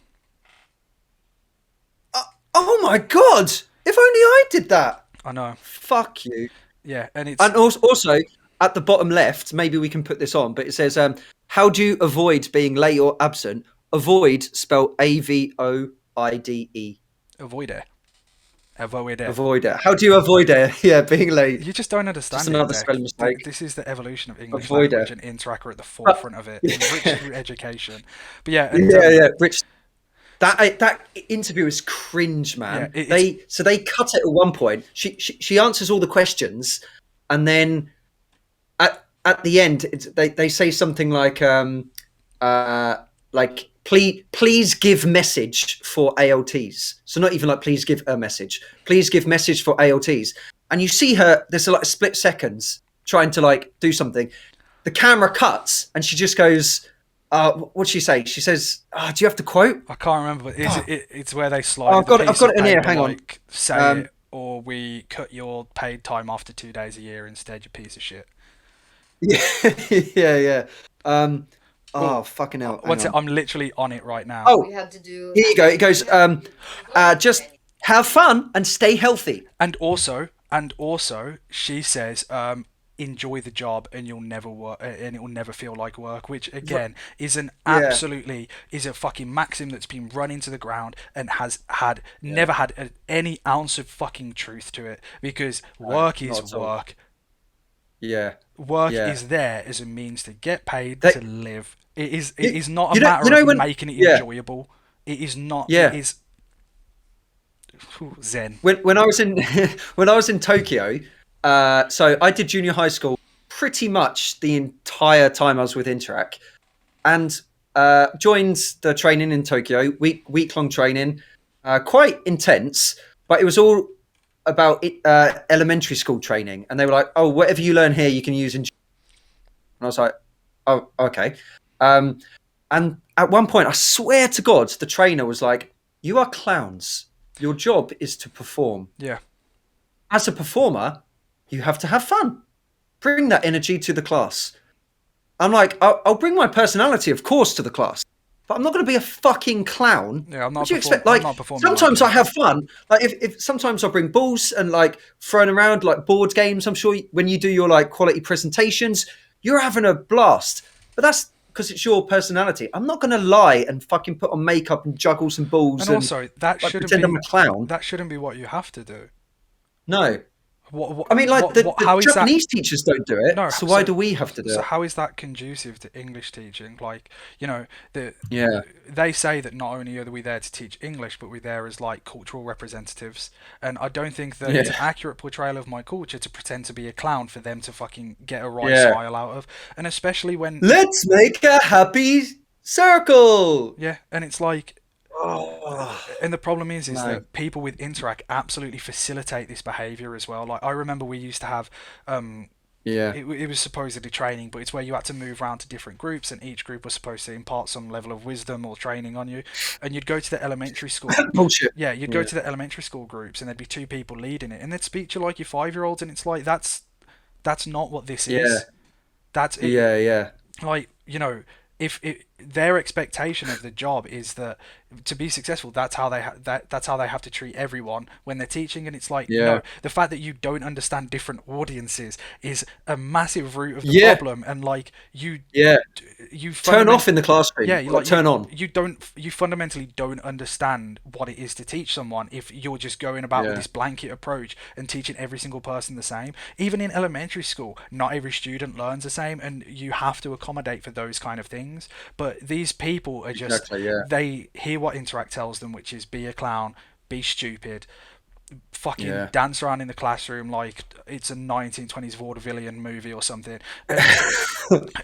Uh, oh my god! If only I did that. I know. Fuck you. Yeah, and it's And also at the bottom left, maybe we can put this on, but it says, "How do you avoid being late or absent?" Avoid spelled AVOIDE. avoid it. Avoid it. Avoid it. How do you avoid it? Yeah, being late. You just don't Just understand it, another Deck. spelling mistake. This is the evolution of English Avoid language, it. and Interac are at the But, forefront of it. Enrich yeah, through education. But yeah, and yeah. Rich, that interview is cringe, yeah, man. it's They cut it at one point. She answers all the questions, and then at the end they say something like please give message for ALTs. So not even like please give a message. Please give message for ALTs. and you see her. There's like split seconds trying to like do something. The camera cuts, and she just goes. What'd she say? She says, "Do you have to quote?" I can't remember, but Fuck. it's where they Oh, slide the I've piece got of it in here. paper Hang on. like, say Um, it, or we cut your paid time after 2 days a year instead, you piece of shit. yeah, yeah, yeah. Um, Oh, oh, fucking hell. Hang what's it? on. I'm literally on it right now. Oh, here you go. It goes. Just have fun and stay healthy. And also, she says, enjoy the job, and you'll never work, and it will never feel like work. Which again Yeah, is a fucking maxim that's been run into the ground and has had never had any ounce of fucking truth to it. Because no, work is not at all. work. Yeah, Work yeah. is there as a means to get paid They, to live. It is. It you, is not a you matter know of when, making it yeah, enjoyable. It is not. It yeah. is zen. When I was in when I was in Tokyo, so I did junior high school pretty much the entire time I was with Interac, and joined the training in Tokyo, week long training, quite intense, but it was all about elementary school training, and they were like, "Oh, whatever you learn here, you can use in." And I was like, "Oh, okay." Um, and at one point, I swear to God, the trainer was like, "You are clowns. Your job is to perform. Yeah. As a performer, you have to have fun. Bring that energy to the class." I'm like, I'll bring my personality, of course, to the class, but I'm not going to be a fucking clown. Yeah. What do you expect? I'm Like, not performing like sometimes you. I have fun. Like, if sometimes I bring balls and like throwing around like board games. I'm sure when you do your like quality presentations, you're having a blast. But that's because it's your personality. I'm not going to lie and fucking put on makeup and juggle some balls And and also, that like shouldn't pretend I'm be a clown. that shouldn't be what you have to do. No, What what I mean, like what the how is that? Japanese teachers don't do it, No, so why do we have to do so it? how is that conducive to English teaching? Like, the Yeah, they say that not only are we there to teach English, but we're there as like cultural representatives. And I don't think that it's yeah, an accurate portrayal of my culture to pretend to be a clown for them to fucking get a right yeah. smile out of. And especially when, Let's make a happy circle. yeah, and it's like, Oh, and the problem is no. that people with Interac absolutely facilitate this behavior as well. Like, I remember we used to have, Yeah. it was supposedly training, but it's where you had to move around to different groups, and each group was supposed to impart some level of wisdom or training on you. And you'd go to the elementary school, Bullshit. yeah, you'd go Yeah. to the elementary school groups, and there'd be two people leading it, and they'd speak to you like your 5-year-olds, and it's like that's not what this Yeah. is. That's it. Yeah. Yeah. Like, if their expectation of the job is that to be successful, that's how they have to treat everyone when they're teaching. And it's like, Yeah. no, the fact that you don't understand different audiences is a massive root of the Yeah. problem. And like, Yeah. you Turn fundament off in the classroom. yeah, Like turn on. you fundamentally don't understand what it is to teach someone if you're just going about with Yeah. this blanket approach and teaching every single person the same. Even in elementary school, not every student learns the same, and you have to accommodate for those kind of things. But these people are just, Exactly. Yeah. they hear what Interact tells them, which is be a clown, be stupid, fucking Yeah. dance around in the classroom like it's a 1920s vaudevillian movie or something.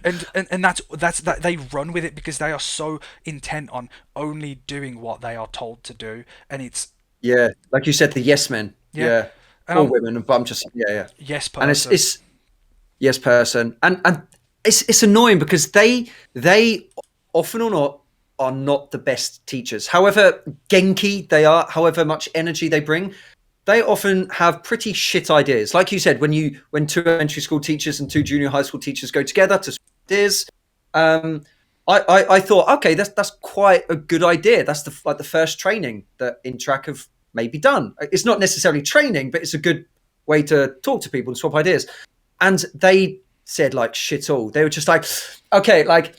And and that's that they run with it because they are so intent on only doing what they are told to do. And it's, Yeah. Like you said, the yes men. yeah, Yeah. and Or I'm women, but I'm just yeah. Yeah. yes And person. it's yes person, and it's annoying because they often or not are not the best teachers. However genki they are, however much energy they bring, they often have pretty shit ideas. Like you said, when two elementary school teachers and two junior high school teachers go together to swap ideas, um, I thought, okay, that's quite a good idea. That's the first training that Interac have maybe done. It's not necessarily training, but it's a good way to talk to people and swap ideas. And they said like shit all. They were just like, okay, like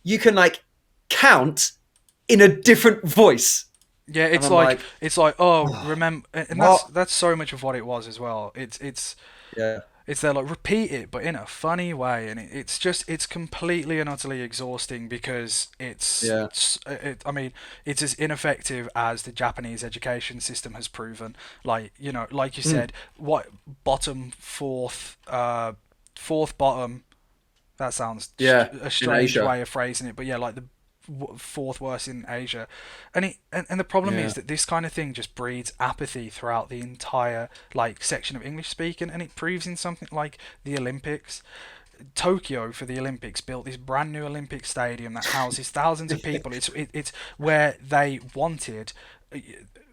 you can like count in a different voice, Yeah, and it's I'm like like, oh, oh, remember, and what? that's so much of what it was as well. Yeah, It's there like repeat it, but in a funny way, and it's just it's completely and utterly exhausting because yeah, I mean, it's as ineffective as the Japanese education system has proven. Like, like you mm, said, what bottom fourth bottom. That sounds yeah. a In strange Asia, way of phrasing it, but yeah, like the fourth worst in Asia, and the problem Yeah. is that this kind of thing just breeds apathy throughout the entire like section of English speaking, and it proves in something like the Olympics. Tokyo for the Olympics built this brand new Olympic stadium that houses thousands of people. It's where they wanted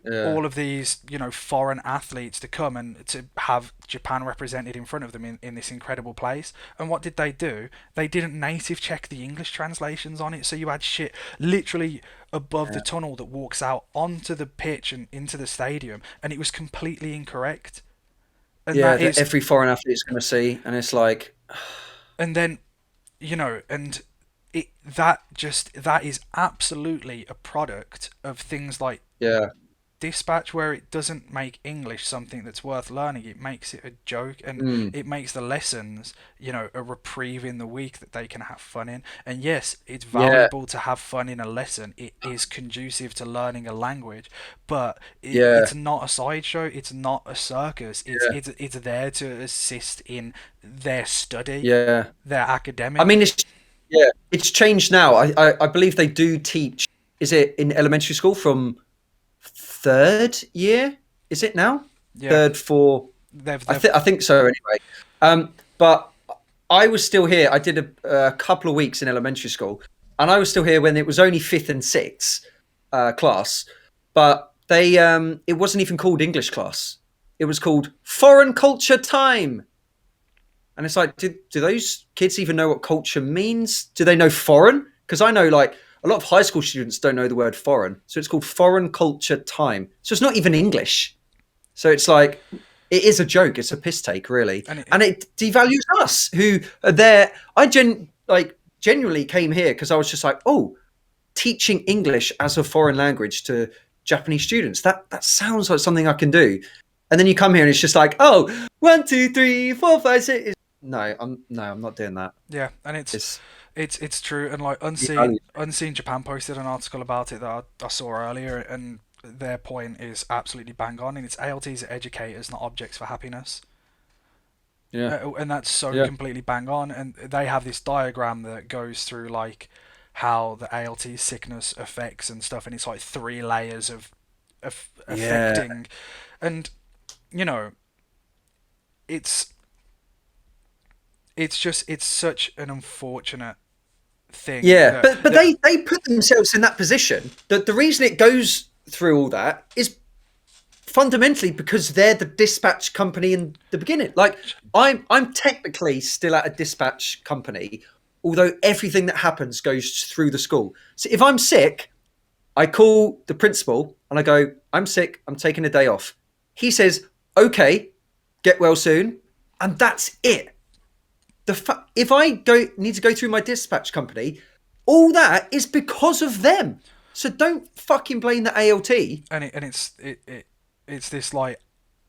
Yeah. all of these, foreign athletes to come and to have Japan represented in front of them in this incredible place. And what did they do? They didn't native check the English translations on it, so you had shit literally above the Yeah. tunnel that walks out onto the pitch and into the stadium, and it was completely incorrect. And Yeah, that that is, every foreign athlete's going to see, and it's like, and then, and that is absolutely a product of things like yeah, Dispatch, where it doesn't make English something that's worth learning. It makes it a joke, and mm, it makes the lessons, a reprieve in the week that they can have fun in. And yes, it's yeah, valuable to have fun in a lesson. It is conducive to learning a language, but yeah, it's not a sideshow. It's not a circus. It's yeah, it's it's there to assist in their study, yeah. their I mean, academic. it's changed now. I believe they do teach. Is it in elementary school from third year? Is it now? Yeah, Third, four. they've I think so. Anyway, but I was still here. I did a couple of weeks in elementary school, and I was still here when it was only fifth and sixth class. But they it wasn't even called English class. It was called foreign culture time. And it's like, do those kids even know what culture means? Do they know foreign? Because I know like a lot of high school students don't know the word foreign. So it's called foreign culture time. So it's not even English. So it's like, it is a joke. It's a piss take, really. and And it devalues us who are there. Genuinely came here because I was just like, oh, teaching English as a foreign language to Japanese students. That sounds like something I can do. And then you come here and it's just like, oh, 1, 2, 3, 4, 5, 6. No, I'm not doing that. yeah, and it's It's it's true, and like devalued. Unseen Japan posted an article about it that I saw earlier, and their point is absolutely bang on, and it's ALTs are educators, not objects for happiness. Yeah, And that's so yeah, completely bang on, and they have this diagram that goes through like how the ALT sickness affects and stuff, and it's like three layers of yeah, affecting, and you know it's it's such an unfortunate thing yeah. that But they put themselves in that position. The reason it goes through all that is fundamentally because they're the dispatch company in the beginning. Like I'm technically still at a dispatch company, although everything that happens goes through the school. So if I'm sick, I call the principal and I go, I'm sick, I'm taking a day off. He says, okay, get well soon. And that's it. If I need to go through my dispatch company, all that is because of them. So don't fucking blame the ALT. it's this like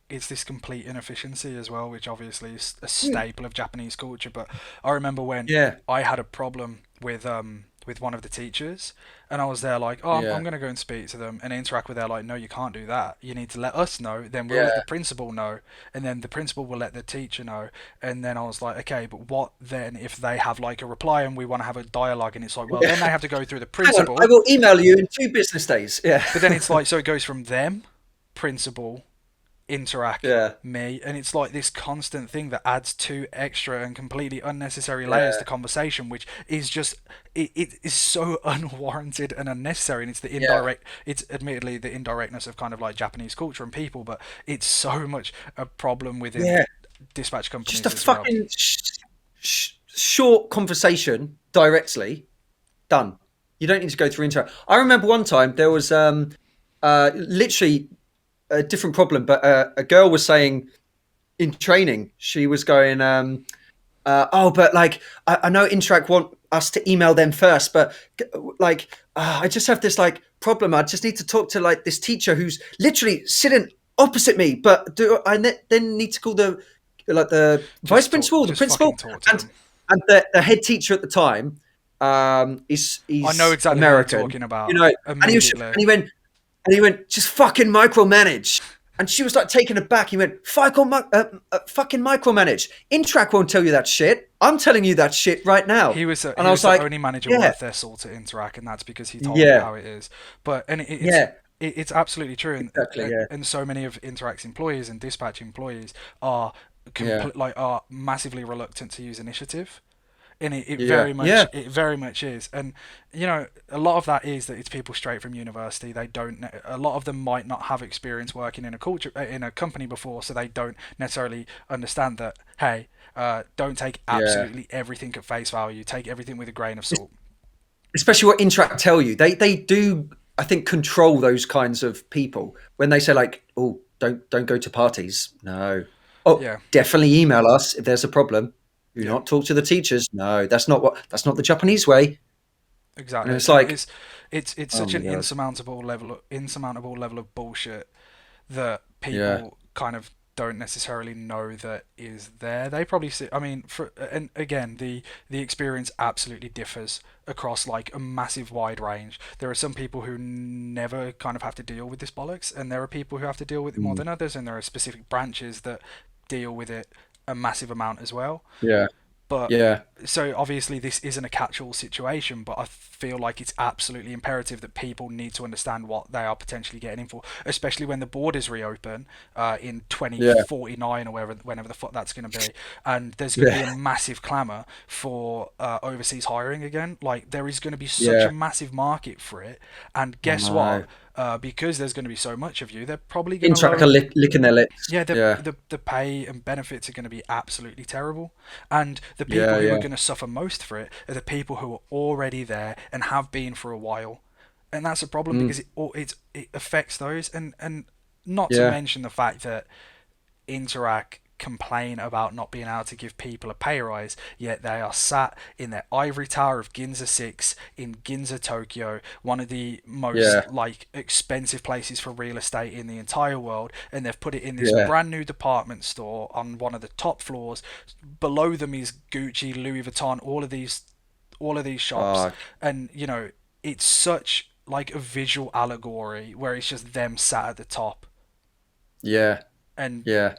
it's this complete inefficiency as well, which obviously is a Mm. staple of Japanese culture. But I remember when Yeah, I had a problem with one of the teachers, and I was there like, oh, I'm yeah, going to go and speak to them and interact with. They're like, no, you can't do that. You need to let us know. Then we'll yeah. let the principal know, and then the principal will let the teacher know. And then I was like, okay, but what then if they have like a reply and we want to have a dialogue? And it's like, well, then they have to go through the Hang on, I principal. will email you in 2 business days. Yeah, But then it's like, so it goes from them, principal, Interac, yeah, me, and it's like this constant thing that adds two extra and completely unnecessary layers yeah, to conversation, which is just it is so unwarranted and unnecessary. And it's the yeah, indirect, it's admittedly the indirectness of kind of like Japanese culture and people, but it's so much a problem within yeah. dispatch Just a companies as well. fucking short conversation directly done. You don't need to go through interact. I remember one time there was literally a different problem, but a girl was saying in training she was going, oh, but like I know Interac want us to email them first, but like I just have this like problem. I just need to talk to like this teacher who's literally sitting opposite me, but do I then need to call the vice principal, the Just fucking principal, talk to and them. the head teacher at the time is I know he's exactly who you're American, talking you about know, and immediately. he went just fucking micromanage. And she was like taken aback. He went, fucking micromanage. Interac won't tell you that shit. I'm telling you that shit right now. And He I was was the like, only manager yeah, worth their salt at Interac, and that's because he told it yeah, how it is. But and yeah, it's absolutely true, exactly, yeah, and so many of Interac's employees and dispatch employees are yeah, are massively reluctant to use initiative, and yeah, yeah. it very much is. And a lot of that is that it's people straight from university. They don't A lot of them might not have experience working in a culture in a company before, so they don't necessarily understand that, hey, don't take Yeah. absolutely everything at face value. Take everything with a grain of salt. Especially what Interact tell you. They do, I think, control those kinds of people when they say like, oh, don't go to parties. No. Oh, Yeah, definitely email us if there's a problem. Do yeah, not talk to the teachers. No, that's not the Japanese way. And exactly. it's And like, it's oh such my an god. insurmountable level of bullshit that Yeah. people kind of don't necessarily know that is there. They probably see. I mean, and again, the experience absolutely differs across like a massive wide range. There are some people who never kind of have to deal with this bollocks, and there are people who have to deal with it more Mm. than others, and there are specific branches that deal with it a massive amount as well. Yeah. But Yeah. so obviously this isn't a catch-all situation, but I feel like it's absolutely imperative that people need to understand what they are potentially getting in for, especially when the borders reopen in Yeah. 2049 or whenever the fuck that's going to be, and there's going to be a Yeah. massive clamour for overseas hiring again. Like there is going to be such Yeah. a massive market for it, and I guess know. what? Because there's going to be so much of you, they're probably going to Interact lower. are licking their lips. Yeah, Yeah. the pay and benefits are going to be absolutely terrible, and the people Yeah. who are Yeah. going to suffer most for it are the people who are already there and have been for a while, and that's a problem Mm. because it affects those, and not to Yeah. mention the fact that Interac complain about not being able to give people a pay rise, yet they are sat in their ivory tower of Ginza 6 in Ginza, Tokyo, one of the Yeah. most like expensive places for real estate in the entire world, and they've put it in this Yeah. brand new department store on one of the top floors. Below them is Gucci, Louis Vuitton, all of these shops, Oh, and it's such like a visual allegory where it's just them sat at the top yeah. and Yeah.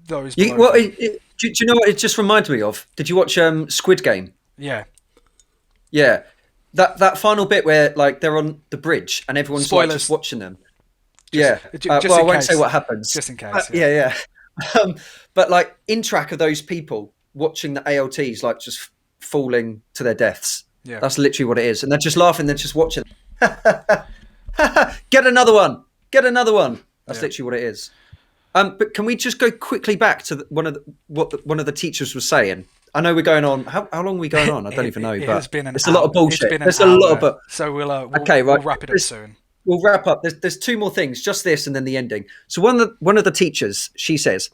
those You, below well, them. do you know what it just reminds me of? Did you watch Squid Game? Yeah. Yeah, that final bit where like they're on the bridge and everyone's like just Spoilers, watching them. just Yeah. just Well, I in won't say case, what happens. just in case. Yeah, Yeah, yeah. But like in track of those people watching the ALTs like just falling to their deaths. yeah, That's literally what it is, and they're just laughing. They're just watching. Get another one. Get another one. That's yeah. literally what it is. But can we just go quickly back to one of the teachers was saying? I know we're going on. How long are we going on? I don't even know, It but has been an it's a lot hour. of It's bullshit. been an There's a lot of. hour. So Okay, right. we'll wrap it up soon. We'll wrap up. There's two more things. Just this, and then the ending. So one of the teachers, she says,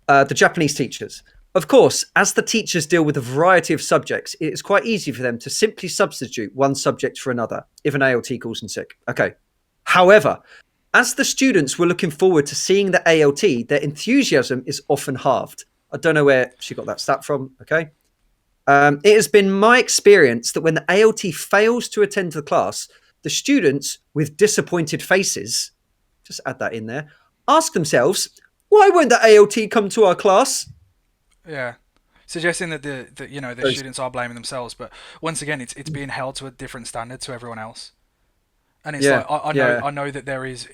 the Japanese teachers. Of course, as the teachers deal with a variety of subjects, it is quite easy for them to simply substitute one subject for another if an ALT calls in sick. Okay. However, as the students were looking forward to seeing the ALT, their enthusiasm is often halved. I don't know where she got that stat from. Okay. It has been my experience that when the ALT fails to attend the class, the students with disappointed faces, just add that in there, ask themselves, why won't the ALT come to our class? Yeah, suggesting that the Those- students are blaming themselves, but once again, it's being held to a different standard to everyone else, and it's like Yeah, I yeah, know that there is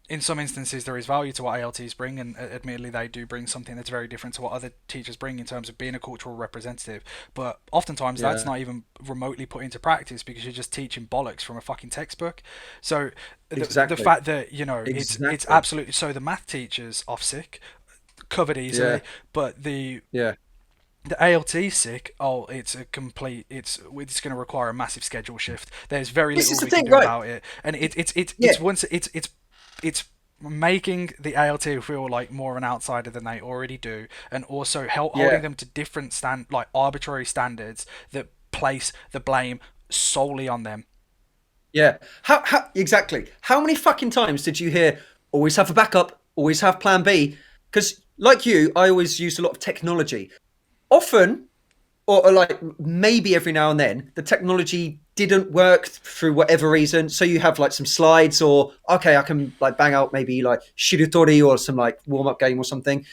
in some instances there is value to what ALTs bring, and admittedly they do bring something that's very different to what other teachers bring in terms of being a cultural representative. But oftentimes that's yeah, not even remotely put into practice because you're just teaching bollocks from a fucking textbook. So the exactly, fact that it's exactly. absolutely so the math teachers off sick covered Yeah, easily, but yeah. the ALT sick, oh, it's a complete. It's going to require a massive schedule shift. There's very This little is the we can thing, do right? about it, and Yeah, it's making the ALT feel like more of an outsider than they already do, and also holding yeah, them to different like arbitrary standards that place the blame solely on them. yeah. How exactly? How many fucking times did you hear? Always have a backup. Always have Plan B. Because like you, I always use a lot of technology. Often or like maybe every now and then the technology didn't work through whatever reason. So you have like some slides, or okay, I can like bang out maybe like shiritori or some like warm up game or something.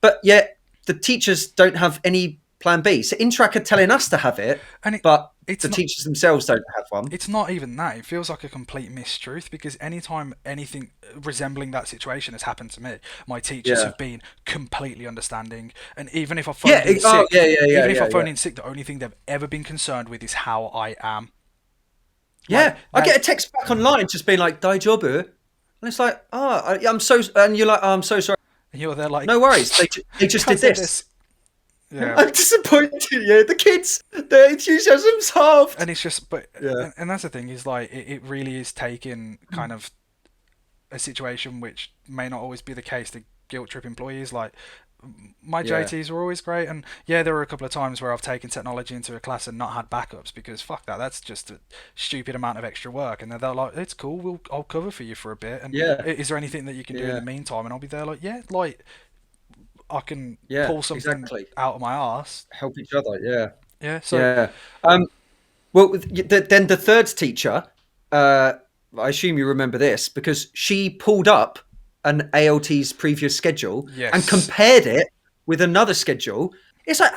But yet the teachers don't have any plan B. So Interac are telling us to have it, And but it's the not teachers themselves don't have one. it's not even that. It feels like a complete mistruth because anytime anything resembling that situation has happened to me, my teachers Yeah. have been completely understanding. And even if I Yeah. phoned in Oh, sick, yeah, yeah, yeah, even if I yeah, yeah. phoned in sick, the only thing they've ever been concerned with is how I am. Like Yeah. I they, get a text back online just being like, "Daijobu," and it's like, "Oh, I'm so," and you're like, oh, "I'm so sorry." you're there like, No worries. They just can't did say this. this. Yeah, I'm disappointed. Yeah, the kids, their enthusiasm's halved. and it's just, but Yeah. and that's the thing is like it really is taking kind of a situation which may not always be the case to guilt trip employees. Like my Yeah. JTs were always great, and yeah, there were a couple of times where I've taken technology into a class and not had backups because fuck that, that's just a stupid amount of extra work. And they're like, it's cool, I'll cover for you for a bit. And Yeah. is there anything that you can do in Yeah. the meantime? And I'll be there like, yeah, like I can Yeah. pull something Exactly. out of my ass. Help each other. Yeah. Yeah, so Yeah. Well, then the third teacher, uh, I assume you remember this because she pulled up an ALT's previous schedule and yes. compared it with another schedule. It's like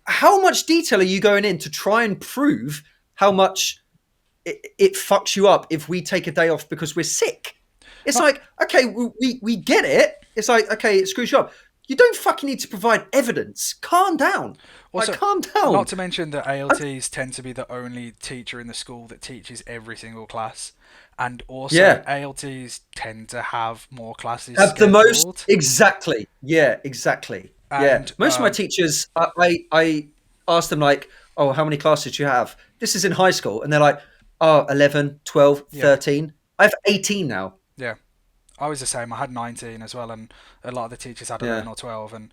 how much detail are you going in to try and prove how much it fucks you up if we take a day off because we're sick? It's Not like, okay, we get it. It's like, okay, it screws you up. You don't fucking need to provide evidence. Calm down. Like, Also, calm not down. to mention that ALTs tend to be the only teacher in the school that teaches every single class, and also Yeah. ALTs tend to have more classes Have the most scheduled. exactly. Yeah, exactly. Yeah. And Most of my teachers, I ask them like, oh, how many classes do you have? This is in high school. And they're like, oh, 11, 12, yeah, 13. I have 18 now. yeah, I was the same. I had 19 as well, and a lot of the teachers had Yeah. 11 or 12. And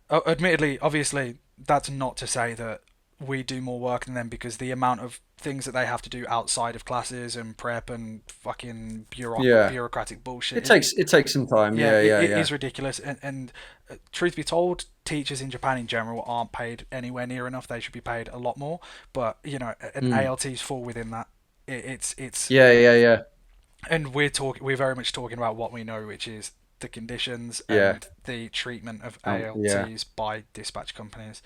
admittedly, obviously, that's not to say that we do more work than them because the amount of things that they have to do outside of classes and prep and fucking Yeah. bureaucratic bullshit, It takes some time. yeah, Yeah, yeah, it yeah. is ridiculous. And truth be told, teachers in Japan in general aren't paid anywhere near enough. They should be paid a lot more. But you know, and Mm. ALTs fall within that. It's Yeah, yeah, yeah. and we're very much talking about what we know, which is the conditions Yeah. and the treatment of Yeah. ALTs by dispatch companies.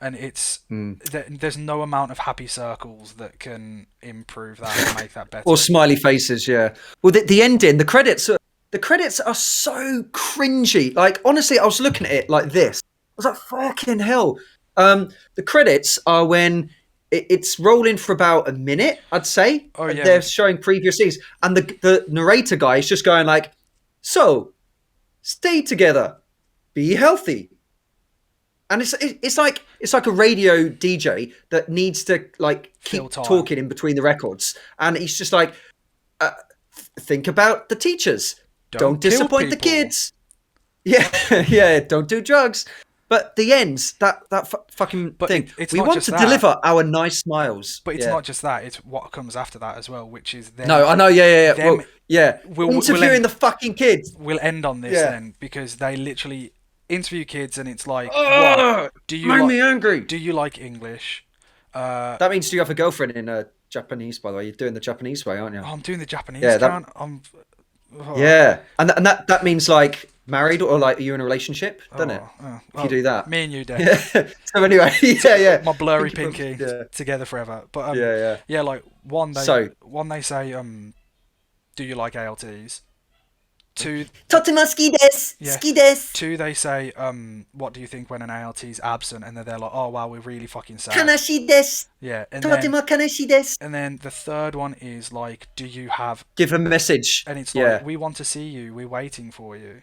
And Mm. there's no amount of happy circles that can improve that or make that Or better. smiley faces, yeah. Well, the ending, the credits are so cringy. Like honestly, I was looking at it like this. I was like, fucking hell. The credits are when it's rolling for about a minute, I'd say. Oh yeah, They're showing previous scenes, and the narrator guy is just going like, "So, stay together, be healthy." And it's like a radio DJ that needs to like fill keep time. talking in between the records, and he's just like, uh, think about the teachers. Don't Don't kill disappoint the people. kids. Yeah, yeah. Don't do drugs. But the ends, that fucking But thing. it's We not want just to that. deliver our nice smiles. But it's Yeah. not just that. It's what comes after that as well, which is No, I know. Yeah, yeah, yeah. them. Well, yeah. We'll Interviewing end the fucking kids. we'll end on this Yeah. then because they literally interview kids and it's like, what Oh, do you made like? me angry. Do you like English? Oh, That means do you have a girlfriend in Japanese? By the way, you're doing the Japanese way, aren't you? I'm doing the Japanese Yeah. That. count. Oh, Yeah. And that means like married or like are you in a relationship, doesn't it? If you do that. me and you, Dave. Yeah. So anyway, yeah, yeah. My blurry Pinky pinky promise. Yeah. together forever. But Yeah, yeah. yeah, like So, one they say do you like ALTs? Two, とても好きです。yeah. 好きです。Two, they say, what do you think when an ALT's absent? And then they're like, oh wow, we're really fucking sad. 悲しいです。Yeah, とても悲しいです。and then the third one is like, do you have? Give a message. And it's Yeah. like, we want to see you. We're waiting for you.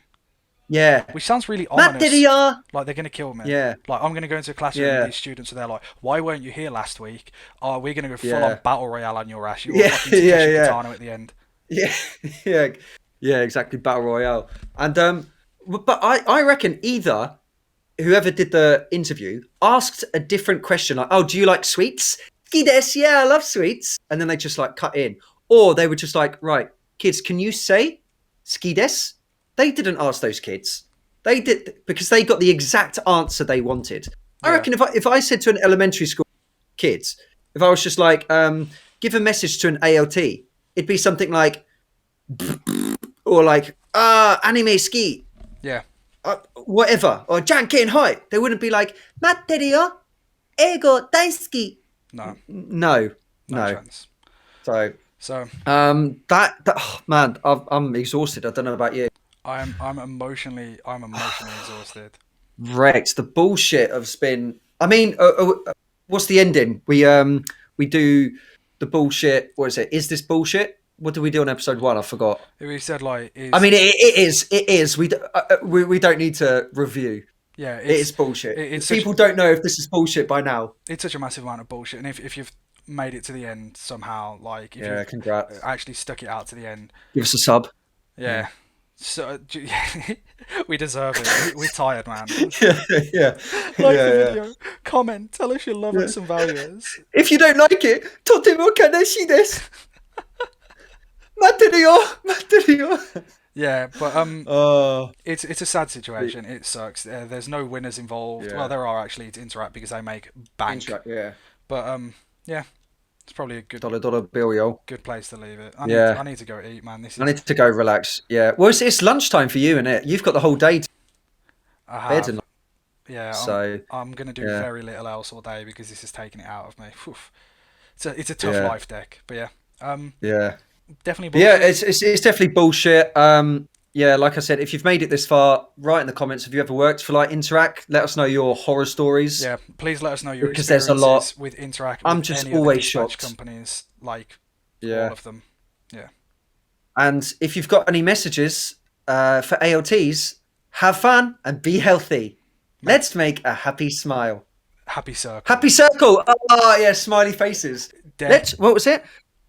Yeah. Which sounds really 待ってる ominous. よ。 Like they're gonna kill me. Yeah. Like I'm gonna go into a classroom Yeah. with these students, and they're like, "Why weren't you here last week? Oh, we're gonna go full Yeah. on battle royale on your ass. You were Yeah, fucking Takeshi yeah, yeah. Kitano at the end." Yeah. Yeah. Yeah, exactly. Battle Royale. And but I reckon either whoever did the interview asked a different question, like, "Oh, do you like sweets?" 好きです. Yeah, I love sweets. And then they just like cut in, or they were just like, "Right, kids, can you say 好きです?" They didn't ask those kids. They did because they got the exact answer they wanted. I Yeah, reckon if I said to an elementary school kids, if I was just like, give a message to an ALT, it'd be something like, or like, anime ski, yeah, whatever, or janken high. They wouldn't be like, Matterio, ego daisuki. no, No, no no. chance. So, So that oh, man, I'm exhausted. I don't know about you. I'm emotionally exhausted. Wrecked. The bullshit of spin. I mean, what's the ending? We do the bullshit. What is it? Is this bullshit? What do we do on episode 1? I forgot. We said like I is mean, it is. It is. We don't need to review. yeah, It is bullshit. it's such People don't know if this is bullshit by now. it's such a massive amount of bullshit. And if you've made it to the end somehow, like if Yeah, you've congrats. actually stuck it out to the end, Give us a sub. Yeah, yeah. So we deserve it. We're tired, man. yeah, yeah, Like the yeah, video, comment, tell us you love yeah. us and value us. If you don't like it, totemo kaneshi desu. Materio, materio. Yeah, but Oh, it's a sad situation. It sucks. There's no winners involved. Well, yeah. there are actually to Interact because they make bank. Interac, yeah. But yeah, it's probably a Dollar bill, yo. good place to leave it. Yeah. I need to go eat, man. This I is need to go relax. Yeah. Well, it's lunchtime for you, isn't it? You've got the whole day to I bed, have and yeah. so I'm gonna do yeah, very little else all day because this is taking it out of me. Whew. It's a tough yeah, life deck, but yeah, yeah. definitely But yeah, bullshit. it's definitely bullshit. Yeah, like I said, if you've made it this far, write in the comments. Have you ever worked for like Interac? Let us know your horror stories Yeah, please let us know your because there's a lot. experiences with Interact I'm with just any of the always dispatch shocked. companies, like all Yeah. of them. Yeah, And if you've got any messages for ALTs, have fun and be healthy. mate. Let's make a happy smile. Happy circle. Happy circle. Oh, yeah, smiley faces. Dead. What was it?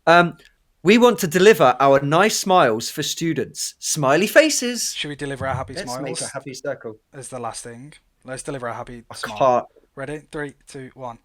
Um, we want to deliver our nice smiles for students. Smiley faces. Should we deliver our happy Let's make a smiles happy circle. as the last thing? Let's deliver our happy I smile. can't. Ready? 3, 2, 1.